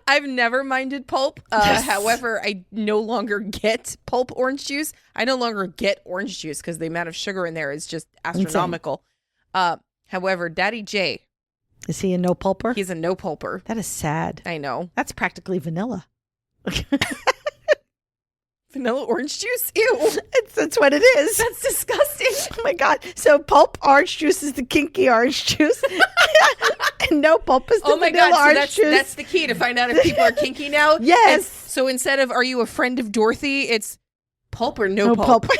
I've never minded pulp. Yes. However, I no longer get pulp orange juice. I no longer get orange juice because the amount of sugar in there is just astronomical. However, Daddy J. Is he a no pulper? He's a no pulper. That is sad. I know. That's practically vanilla. Vanilla orange juice? Ew. That's what it is. That's disgusting. Oh my God. So pulp orange juice is the kinky orange juice. And no pulp is the Oh my vanilla God. So orange juice. that's the key to find out if people are kinky now. Yes. And so instead of, are you a friend of Dorothy? It's pulp or no pulp. pulp.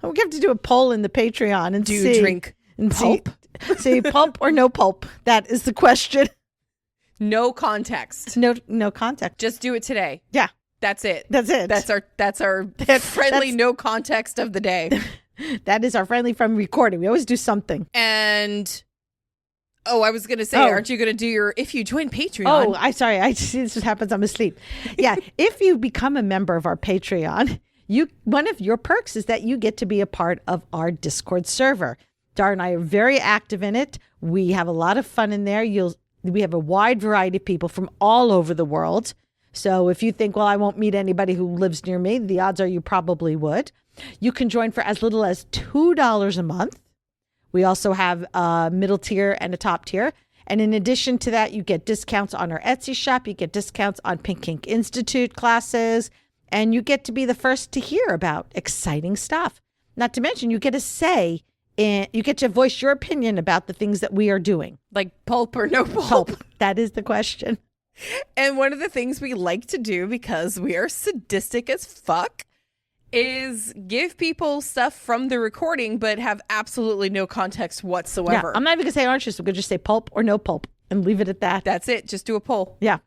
We have to do a poll in the Patreon and Do see. you drink and pulp? See pulp or no pulp. That is the question. No context. No context. Just do it today. Yeah. That's it. That's it. That's our friendly no context of the day. That is our friendly from recording. We always do something. And I was gonna say, aren't you gonna do your if you join Patreon? I see this happens. I'm asleep. Yeah. If you become a member of our Patreon, one of your perks is that you get to be a part of our Discord server. Dar and I are very active in it. We have a lot of fun in there. We have a wide variety of people from all over the world. So if you think, well, I won't meet anybody who lives near me, the odds are you probably would. You can join for as little as $2 a month. We also have a middle tier and a top tier. And in addition to that, you get discounts on our Etsy shop. You get discounts on Pink Kink Institute classes. And you get to be the first to hear about exciting stuff. Not to mention, you get a say. And you get to voice your opinion about the things that we are doing. Like pulp or no pulp? That is the question. And one of the things we like to do, because we are sadistic as fuck, is give people stuff from the recording, but have absolutely no context whatsoever. Yeah, I'm not even going to say orange juice. I'm going to just say pulp or no pulp and leave it at that. That's it. Just do a poll. Yeah.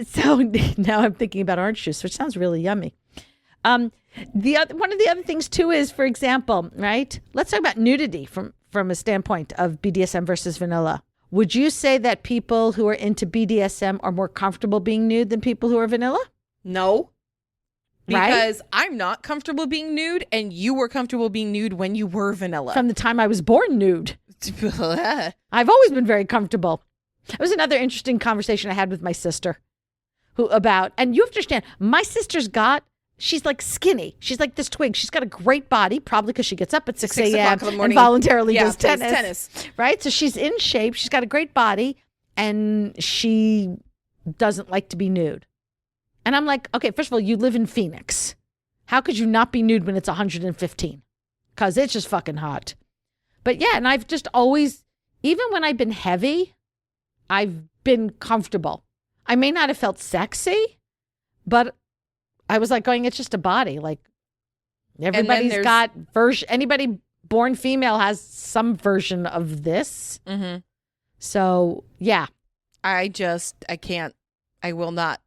So now I'm thinking about orange juice, which sounds really yummy. One of the other things too is, for example, right? Let's talk about nudity from a standpoint of BDSM versus vanilla. Would you say that people who are into BDSM are more comfortable being nude than people who are vanilla? No. Right? Because I'm not comfortable being nude, and you were comfortable being nude when you were vanilla. From the time I was born nude. I've always been very comfortable. It was another interesting conversation I had with my sister and you have to understand, my sister's she's like skinny. She's like this twig. She's got a great body, probably because she gets up at 6 a.m. and voluntarily does tennis. Right? So she's in shape. She's got a great body and she doesn't like to be nude. And I'm like, okay, first of all, you live in Phoenix. How could you not be nude when it's 115? Because it's just fucking hot. But yeah, and I've just always, even when I've been heavy, I've been comfortable. I may not have felt sexy, but I was like going, it's just a body. Like everybody's got anybody born female has some version of this. Mm-hmm. So yeah. I can't, I will not.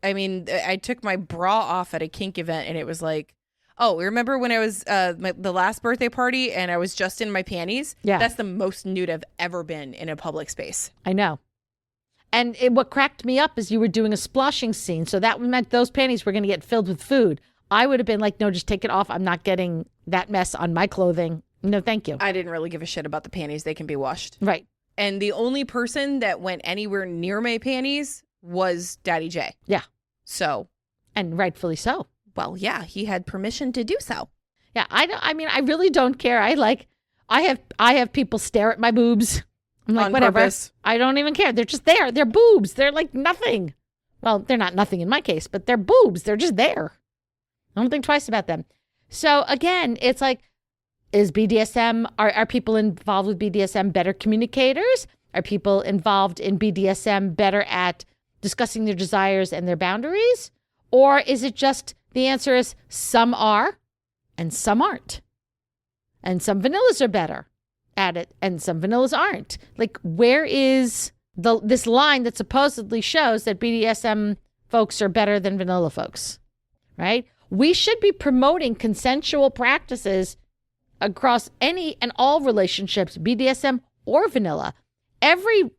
I mean, I took my bra off at a kink event and it was like, oh, remember when I was the last birthday party and I was just in my panties? Yeah. That's the most nude I've ever been in a public space. I know. And what cracked me up is you were doing a splashing scene. So that meant those panties were going to get filled with food. I would have been like, no, just take it off. I'm not getting that mess on my clothing. No, thank you. I didn't really give a shit about the panties. They can be washed. Right. And the only person that went anywhere near my panties was Daddy J. Yeah. So. And rightfully so. Well, yeah, he had permission to do so. Yeah. I mean, I really don't care. I have people stare at my boobs. I'm like, on whatever. Purpose. I don't even care. They're just there. They're boobs. They're like nothing. Well, they're not nothing in my case, but they're boobs. They're just there. I don't think twice about them. So again, it's like, is BDSM, are people involved with BDSM better communicators? Are people involved in BDSM better at discussing their desires and their boundaries? Or is it just, the answer is some are and some aren't. And some vanillas are better at it and some vanillas aren't. Like, where is this line that supposedly shows that BDSM folks are better than vanilla folks, right? We should be promoting consensual practices across any and all relationships, BDSM or vanilla. Every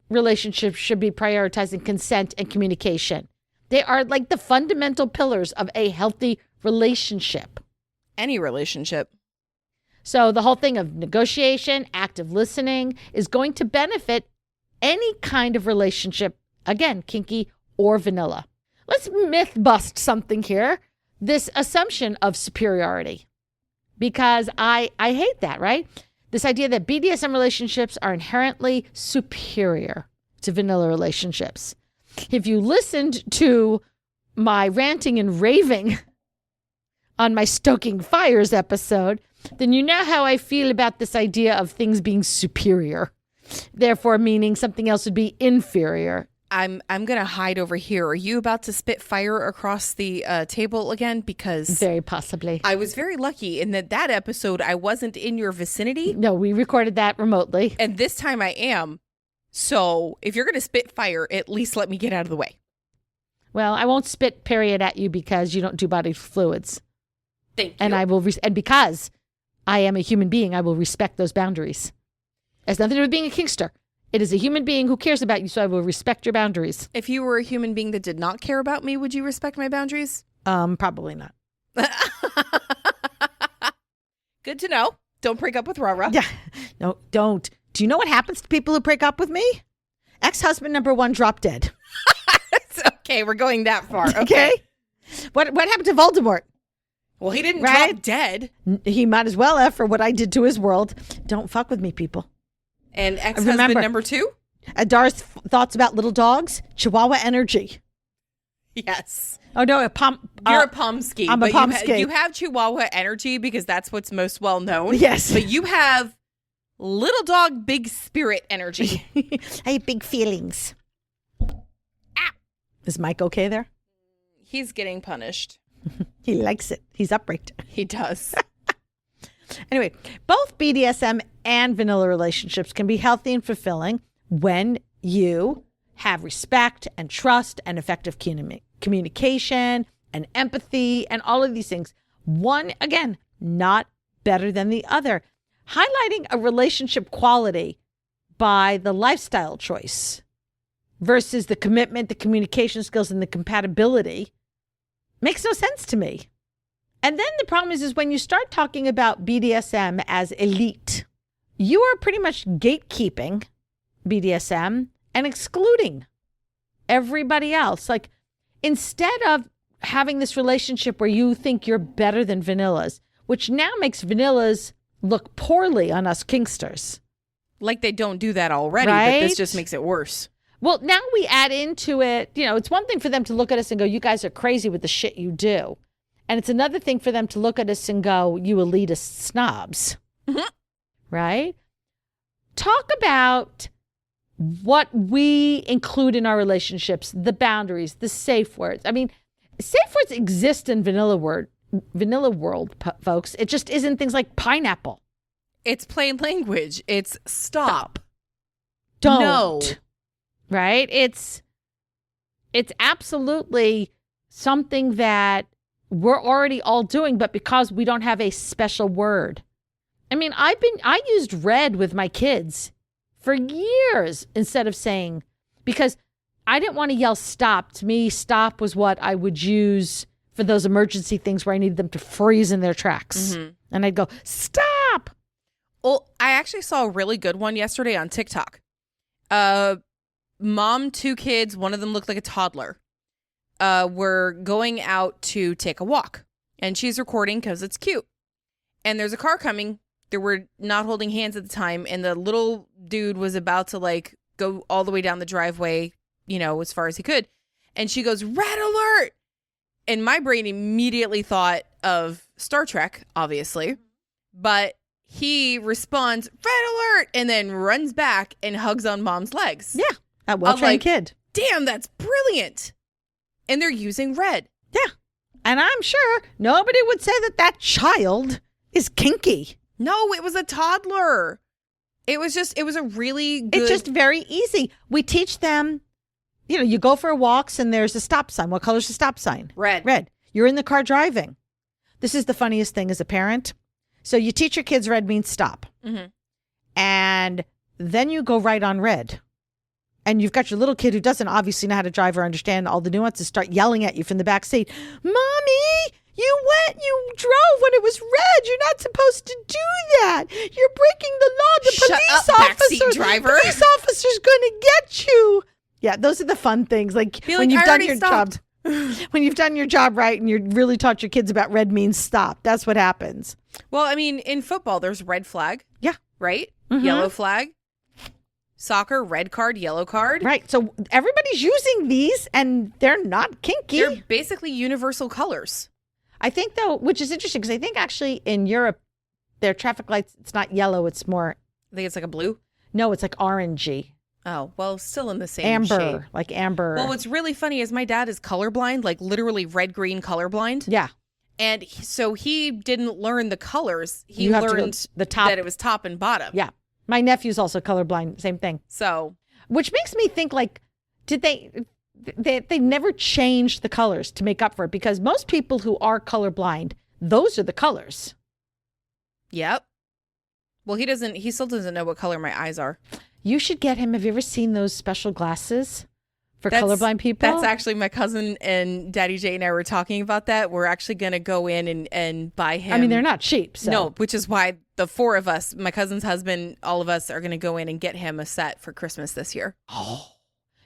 relationship should be prioritizing consent and communication. They are like the fundamental pillars of a healthy relationship. Any relationship. So the whole thing of negotiation, active listening is going to benefit any kind of relationship, again, kinky or vanilla. Let's myth bust something here. This assumption of superiority, because I hate that, right? This idea that BDSM relationships are inherently superior to vanilla relationships. If you listened to my ranting and raving on my Stoking Fires episode, then you know how I feel about this idea of things being superior. Therefore, meaning something else would be inferior. I'm going to hide over here. Are you about to spit fire across the table again? Because very possibly. I was very lucky in that episode I wasn't in your vicinity. No, we recorded that remotely. And this time I am. So if you're going to spit fire, at least let me get out of the way. Well, I won't spit period at you because you don't do bodily fluids. Thank you. And I will, and because I am a human being, I will respect those boundaries. It has nothing to do with being a kinkster. It is a human being who cares about you, so I will respect your boundaries. If you were a human being that did not care about me, would you respect my boundaries? Probably not. Good to know. Don't break up with Rara. Yeah. No, don't. Do you know what happens to people who break up with me? Ex-husband number 1 drop dead. It's okay, we're going that far. Okay. What happened to Voldemort? Well, he didn't drop dead. He might as well have for what I did to his world. Don't fuck with me, people. And ex-husband number 2? Adar's thoughts about little dogs? Chihuahua energy. Yes. Oh, no, You're a Pomsky. I'm a Pomsky. You have Chihuahua energy because that's what's most well known. Yes. But you have little dog, big spirit energy. I have big feelings. Ah. Is Mike okay there? He's getting punished. He likes it. He's upright. He does. Anyway, both BDSM and vanilla relationships can be healthy and fulfilling when you have respect and trust and effective communication and empathy and all of these things. One, again, not better than the other. Highlighting a relationship quality by the lifestyle choice versus the commitment, the communication skills, and the compatibility makes no sense to me. And then the problem is when you start talking about BDSM as elite, you are pretty much gatekeeping BDSM and excluding everybody else. Like, instead of having this relationship where you think you're better than vanillas, which now makes vanillas look poorly on us kinksters. Like they don't do that already, right? But this just makes it worse. Well, now we add into it, it's one thing for them to look at us and go, you guys are crazy with the shit you do. And it's another thing for them to look at us and go, you elitist snobs. Mm-hmm. Right? Talk about what we include in our relationships, the boundaries, the safe words. I mean, safe words exist in vanilla world, folks. It just isn't things like pineapple. It's plain language. It's stop. Don't. No. Right? It's absolutely something that we're already all doing, but because we don't have a special word. I mean, I used red with my kids for years instead of saying, because I didn't want to yell stop. To me, stop was what I would use for those emergency things where I needed them to freeze in their tracks. Mm-hmm. And I'd go, stop. Well, I actually saw a really good one yesterday on TikTok. Mom, 2 kids, one of them looked like a toddler. Were going out to take a walk. And she's recording because it's cute. And there's a car coming. They were not holding hands at the time. And the little dude was about to go all the way down the driveway, as far as he could. And she goes, red alert. And my brain immediately thought of Star Trek, obviously. But he responds, red alert, and then runs back and hugs on mom's legs. Yeah, a well-trained kid. Damn, that's brilliant. And they're using red. Yeah. And I'm sure nobody would say that child is kinky. No, it was a toddler. It was a really good. It's just very easy. We teach them, you go for walks and there's a stop sign. What color is the stop sign? Red. Red. You're in the car driving. This is the funniest thing as a parent. So you teach your kids red means stop. Mm-hmm. And then you go right on red. And you've got your little kid who doesn't obviously know how to drive or understand all the nuances start yelling at you from the back seat. Mommy, you drove when it was red. You're not supposed to do that. You're breaking the law. Police officer's going to get you. Yeah, those are the fun things. When you've done your job. When you've done your job right and you're really taught your kids about red means stop. That's what happens. Well, I mean, in football, there's red flag. Yeah. Right? Mm-hmm. Yellow flag. Soccer, red card, yellow card. Right. So everybody's using these and they're not kinky. They're basically universal colors. I think, though, which is interesting because I think actually in Europe, their traffic lights, it's not yellow. It's more. I think it's like a blue. No, it's like orangey. Oh, well, still in the same Amber, shade. like amber. Well, what's really funny is my dad is colorblind, like literally red-green colorblind. Yeah. And so he didn't learn the colors. He You have to go learned the top. that it was top and bottom. Yeah. My nephew's also colorblind. Same thing. So, Which makes me think, like, did they never changed the colors to make up for it? Because most people who are colorblind, those are the colors. yep. Well, he still doesn't know what color my eyes are. You should get him. Have you ever seen those special glasses for colorblind people? That's actually my cousin and Daddy Jay and I were talking about that. We're actually going to go in and buy him. I mean, they're not cheap. So. No, which is why the four of us, my cousin's husband, all of us are going to go in and get him a set for Christmas this year. Oh,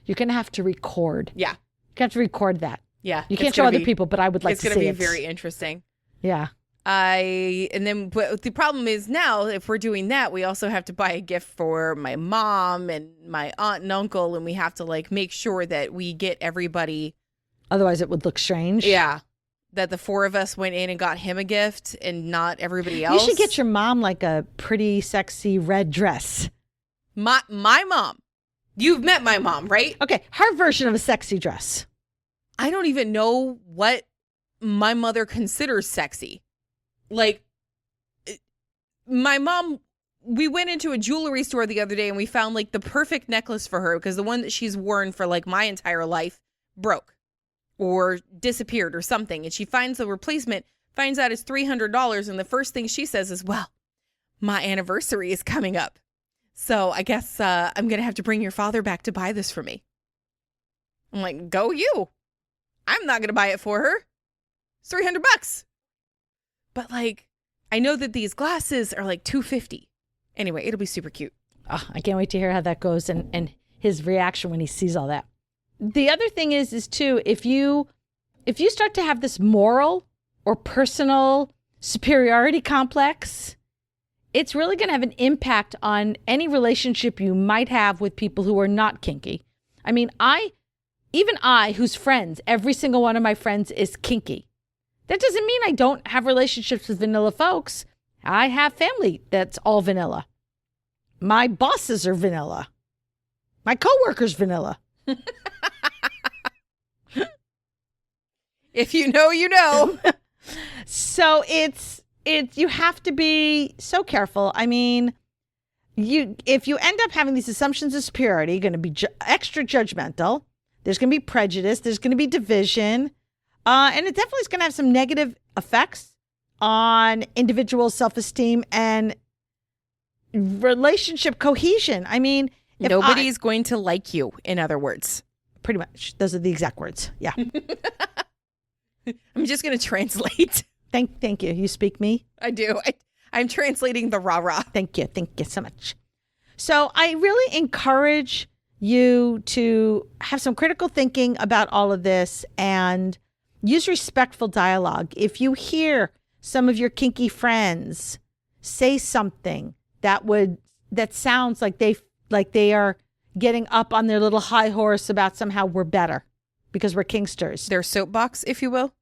you're going to have to record. Yeah. You have to record that. Yeah. You can't show other people, but I would like to see it. It's going to be very interesting. Yeah. But the problem is now, if we're doing that, we also have to buy a gift for my mom and my aunt and uncle, and we have to like make sure that we get everybody. Otherwise, it would look strange. Yeah. That the four of us went in and got him a gift and not everybody else. You should get your mom like a pretty sexy red dress. My mom. You've met my mom, right? Okay, her version of a sexy dress. I don't even know what my mother considers sexy. Like, my mom, we went into a jewelry store the other day and we found like the perfect necklace for her because the one that she's worn for like my entire life broke or disappeared or something. And she finds the replacement, finds out it's $300. And the first thing she says is, well, my anniversary is coming up. So I guess I'm going to have to bring your father back to buy this for me. I'm like, go you. I'm not going to buy it for her. It's $300. But like, I know that these glasses are like $250. Anyway, it'll be super cute. Oh, I can't wait to hear how that goes and his reaction when he sees all that. The other thing is too, if you start to have this moral or personal superiority complex, it's really going to have an impact on any relationship you might have with people who are not kinky. I mean, even I, who's friends, every single one of my friends is kinky. That doesn't mean I don't have relationships with vanilla folks. I have family that's all vanilla. My bosses are vanilla. My coworkers vanilla. If you know, you know. So it's you have to be so careful. I mean, if you end up having these assumptions of superiority, you're going to be extra judgmental. There's going to be prejudice. There's going to be division. And it definitely is going to have some negative effects on individual self-esteem and relationship cohesion. I mean, nobody's going to like you, in other words. Pretty much. Those are the exact words. Yeah. I'm just going to translate. Thank you. You speak me? I do. I'm translating the rah-rah. Thank you. Thank you so much. So I really encourage you to have some critical thinking about all of this and use respectful dialogue. If you hear some of your kinky friends say something that sounds like they are getting up on their little high horse about somehow we're better because we're kinksters. Their soapbox, if you will.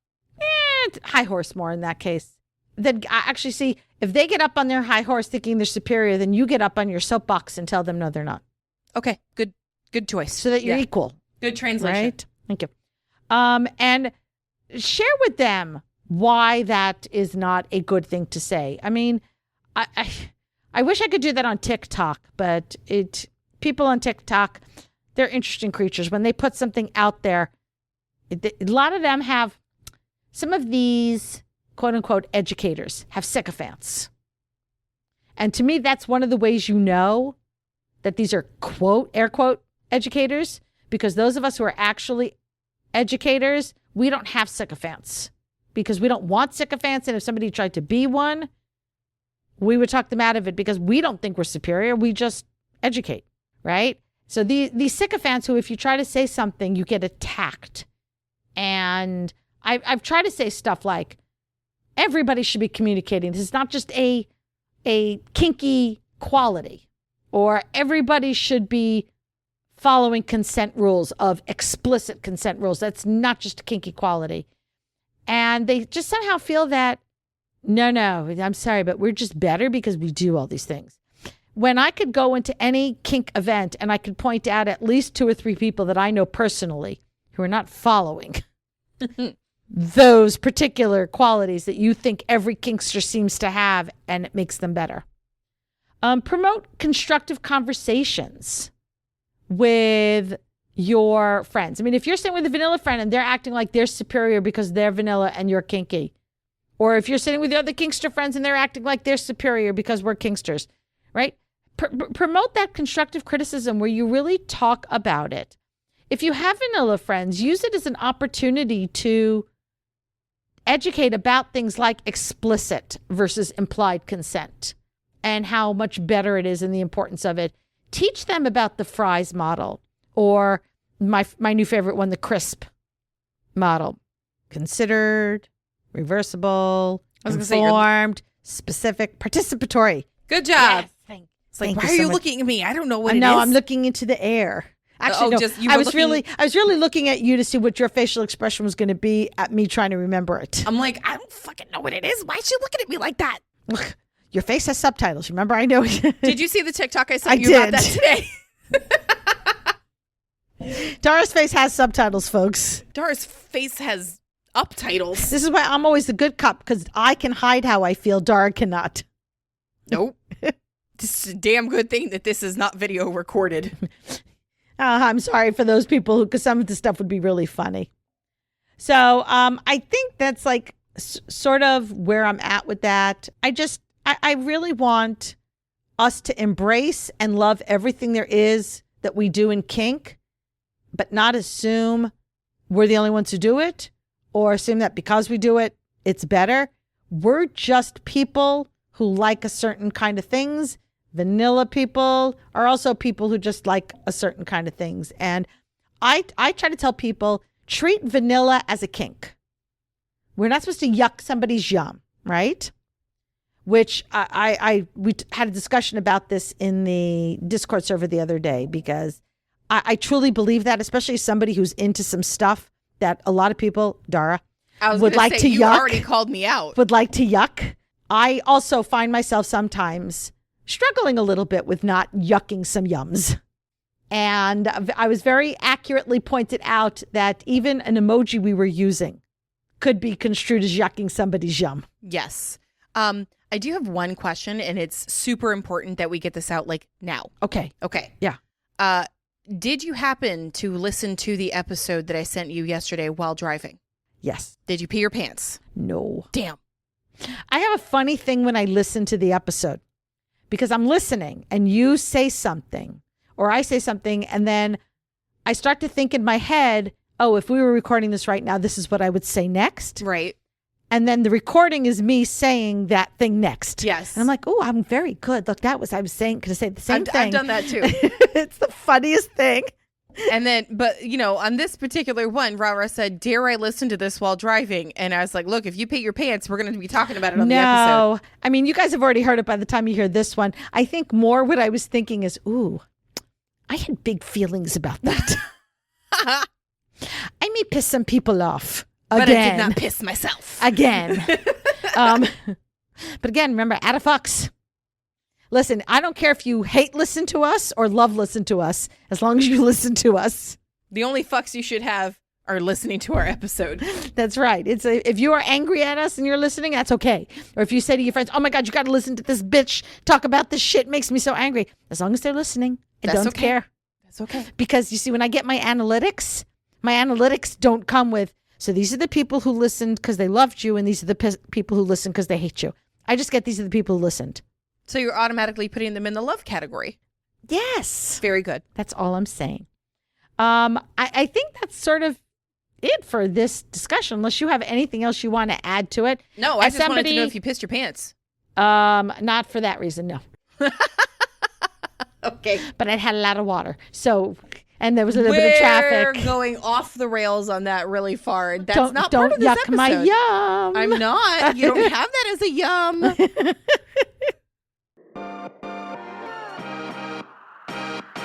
High horse more in that case. Then actually see, if they get up on their high horse thinking they're superior, then you get up on your soapbox and tell them no, they're not. Okay, good choice. So that you're equal. Good translation. Right? Thank you. And share with them why that is not a good thing to say. I mean, I wish I could do that on TikTok, but people on TikTok, they're interesting creatures. When they put something out there, a lot of them have, some of these quote unquote educators have sycophants. And to me, that's one of the ways you know that these are quote, air quote educators, because those of us who are actually educators, we don't have sycophants because we don't want sycophants. And if somebody tried to be one, we would talk them out of it because we don't think we're superior. We just educate, right? So these sycophants who, if you try to say something, you get attacked. And I've tried to say stuff like, everybody should be communicating. This is not just a kinky quality or everybody should be following consent rules of explicit consent rules. That's not just kink equality. And they just somehow feel that, no, I'm sorry, but we're just better because we do all these things. When I could go into any kink event and I could point out at least 2 or 3 people that I know personally who are not following those particular qualities that you think every kinkster seems to have, and it makes them better. Promote constructive conversations with your friends. I mean, if you're sitting with a vanilla friend and they're acting like they're superior because they're vanilla and you're kinky, or if you're sitting with your other kinkster friends and they're acting like they're superior because we're kinksters, right? Promote that constructive criticism where you really talk about it. If you have vanilla friends, use it as an opportunity to educate about things like explicit versus implied consent and how much better it is and the importance of it. Teach them about the Fry's model, or my new favorite one, the CRISP model. Considered, reversible, informed, specific, participatory. Good job. Yes, it's like, why are you looking at me? I don't know what it is. No, I'm looking into the air. Actually, no. I was really looking at you to see what your facial expression was going to be at me trying to remember it. I'm like, I don't fucking know what it is. Why is she looking at me like that? Look, your face has subtitles. Remember, I know. Did you see the TikTok I sent you about that today? Dara's face has subtitles, folks. Dara's face has uptitles. This is why I'm always the good cop, because I can hide how I feel. Dara cannot. Nope. It's a damn good thing that this is not video recorded. I'm sorry for those people, because some of the stuff would be really funny. So I think that's like sort of where I'm at with that. I really want us to embrace and love everything there is that we do in kink, but not assume we're the only ones who do it, or assume that because we do it, it's better. We're just people who like a certain kind of things. Vanilla people are also people who just like a certain kind of things. And I try to tell people, treat vanilla as a kink. We're not supposed to yuck somebody's yum, right? Which we had a discussion about this in the Discord server the other day, because I truly believe that, especially as somebody who's into some stuff that a lot of people, Dara, would like to yuck. You already called me out. Would like to yuck. I also find myself sometimes struggling a little bit with not yucking some yums. And I was very accurately pointed out that even an emoji we were using could be construed as yucking somebody's yum. Yes. I do have one question, and it's super important that we get this out like now. Okay. Yeah. Did you happen to listen to the episode that I sent you yesterday while driving? Yes. Did you pee your pants? No. Damn. I have a funny thing when I listen to the episode, because I'm listening and you say something or I say something, and then I start to think in my head, oh, if we were recording this right now, this is what I would say next. Right. And then the recording is me saying that thing next. Yes. And I'm like, oh, I'm very good. Look, I was saying, going to say the same thing. I've done that too. It's the funniest thing. And then, but on this particular one, Rara said, dare I listen to this while driving? And I was like, look, if you pee your pants, we're going to be talking about it on the episode. No, I mean, you guys have already heard it by the time you hear this one. I think more what I was thinking is, ooh, I had big feelings about that. I may piss some people off. Again. But I did not piss myself. Again. But again, remember, add a fucks. Listen, I don't care if you hate listen to us or love listen to us, as long as you listen to us. The only fucks you should have are listening to our episode. That's right. If you are angry at us and you're listening, that's okay. Or if you say to your friends, oh my God, you got to listen to this bitch talk about this shit, makes me so angry. As long as they're listening, I don't care. That's okay. Because you see, when I get my analytics don't come with, so these are the people who listened because they loved you, and these are the people who listened because they hate you. I just get these are the people who listened. So you're automatically putting them in the love category. Yes. Very good. That's all I'm saying. I think that's sort of it for this discussion, unless you have anything else you want to add to it. No, I just wanted to know if you pissed your pants. Not for that reason, no. Okay. But I had a lot of water. And there was a little bit of traffic. We're going off the rails on that really far. That's not part of this episode. Don't yuck my yum. I'm not. You don't have that as a yum.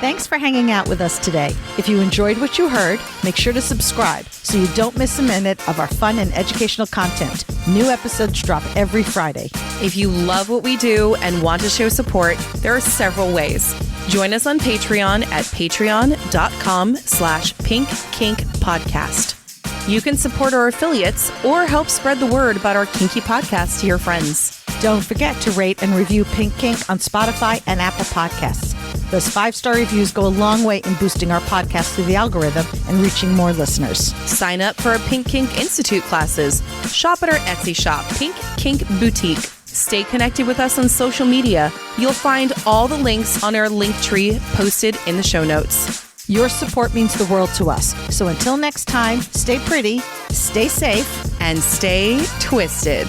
Thanks for hanging out with us today. If you enjoyed what you heard, make sure to subscribe so you don't miss a minute of our fun and educational content. New episodes drop every Friday. If you love what we do and want to show support, there are several ways. Join us on Patreon at patreon.com/pinkkinkpodcast. You can support our affiliates or help spread the word about our kinky podcast to your friends. Don't forget to rate and review Pink Kink on Spotify and Apple Podcasts. Those 5-star reviews go a long way in boosting our podcast through the algorithm and reaching more listeners. Sign up for our Pink Kink Institute classes. Shop at our Etsy shop, Pink Kink Boutique. Stay connected with us on social media. You'll find all the links on our link tree posted in the show notes. Your support means the world to us. So until next time, stay pretty, stay safe, and stay twisted.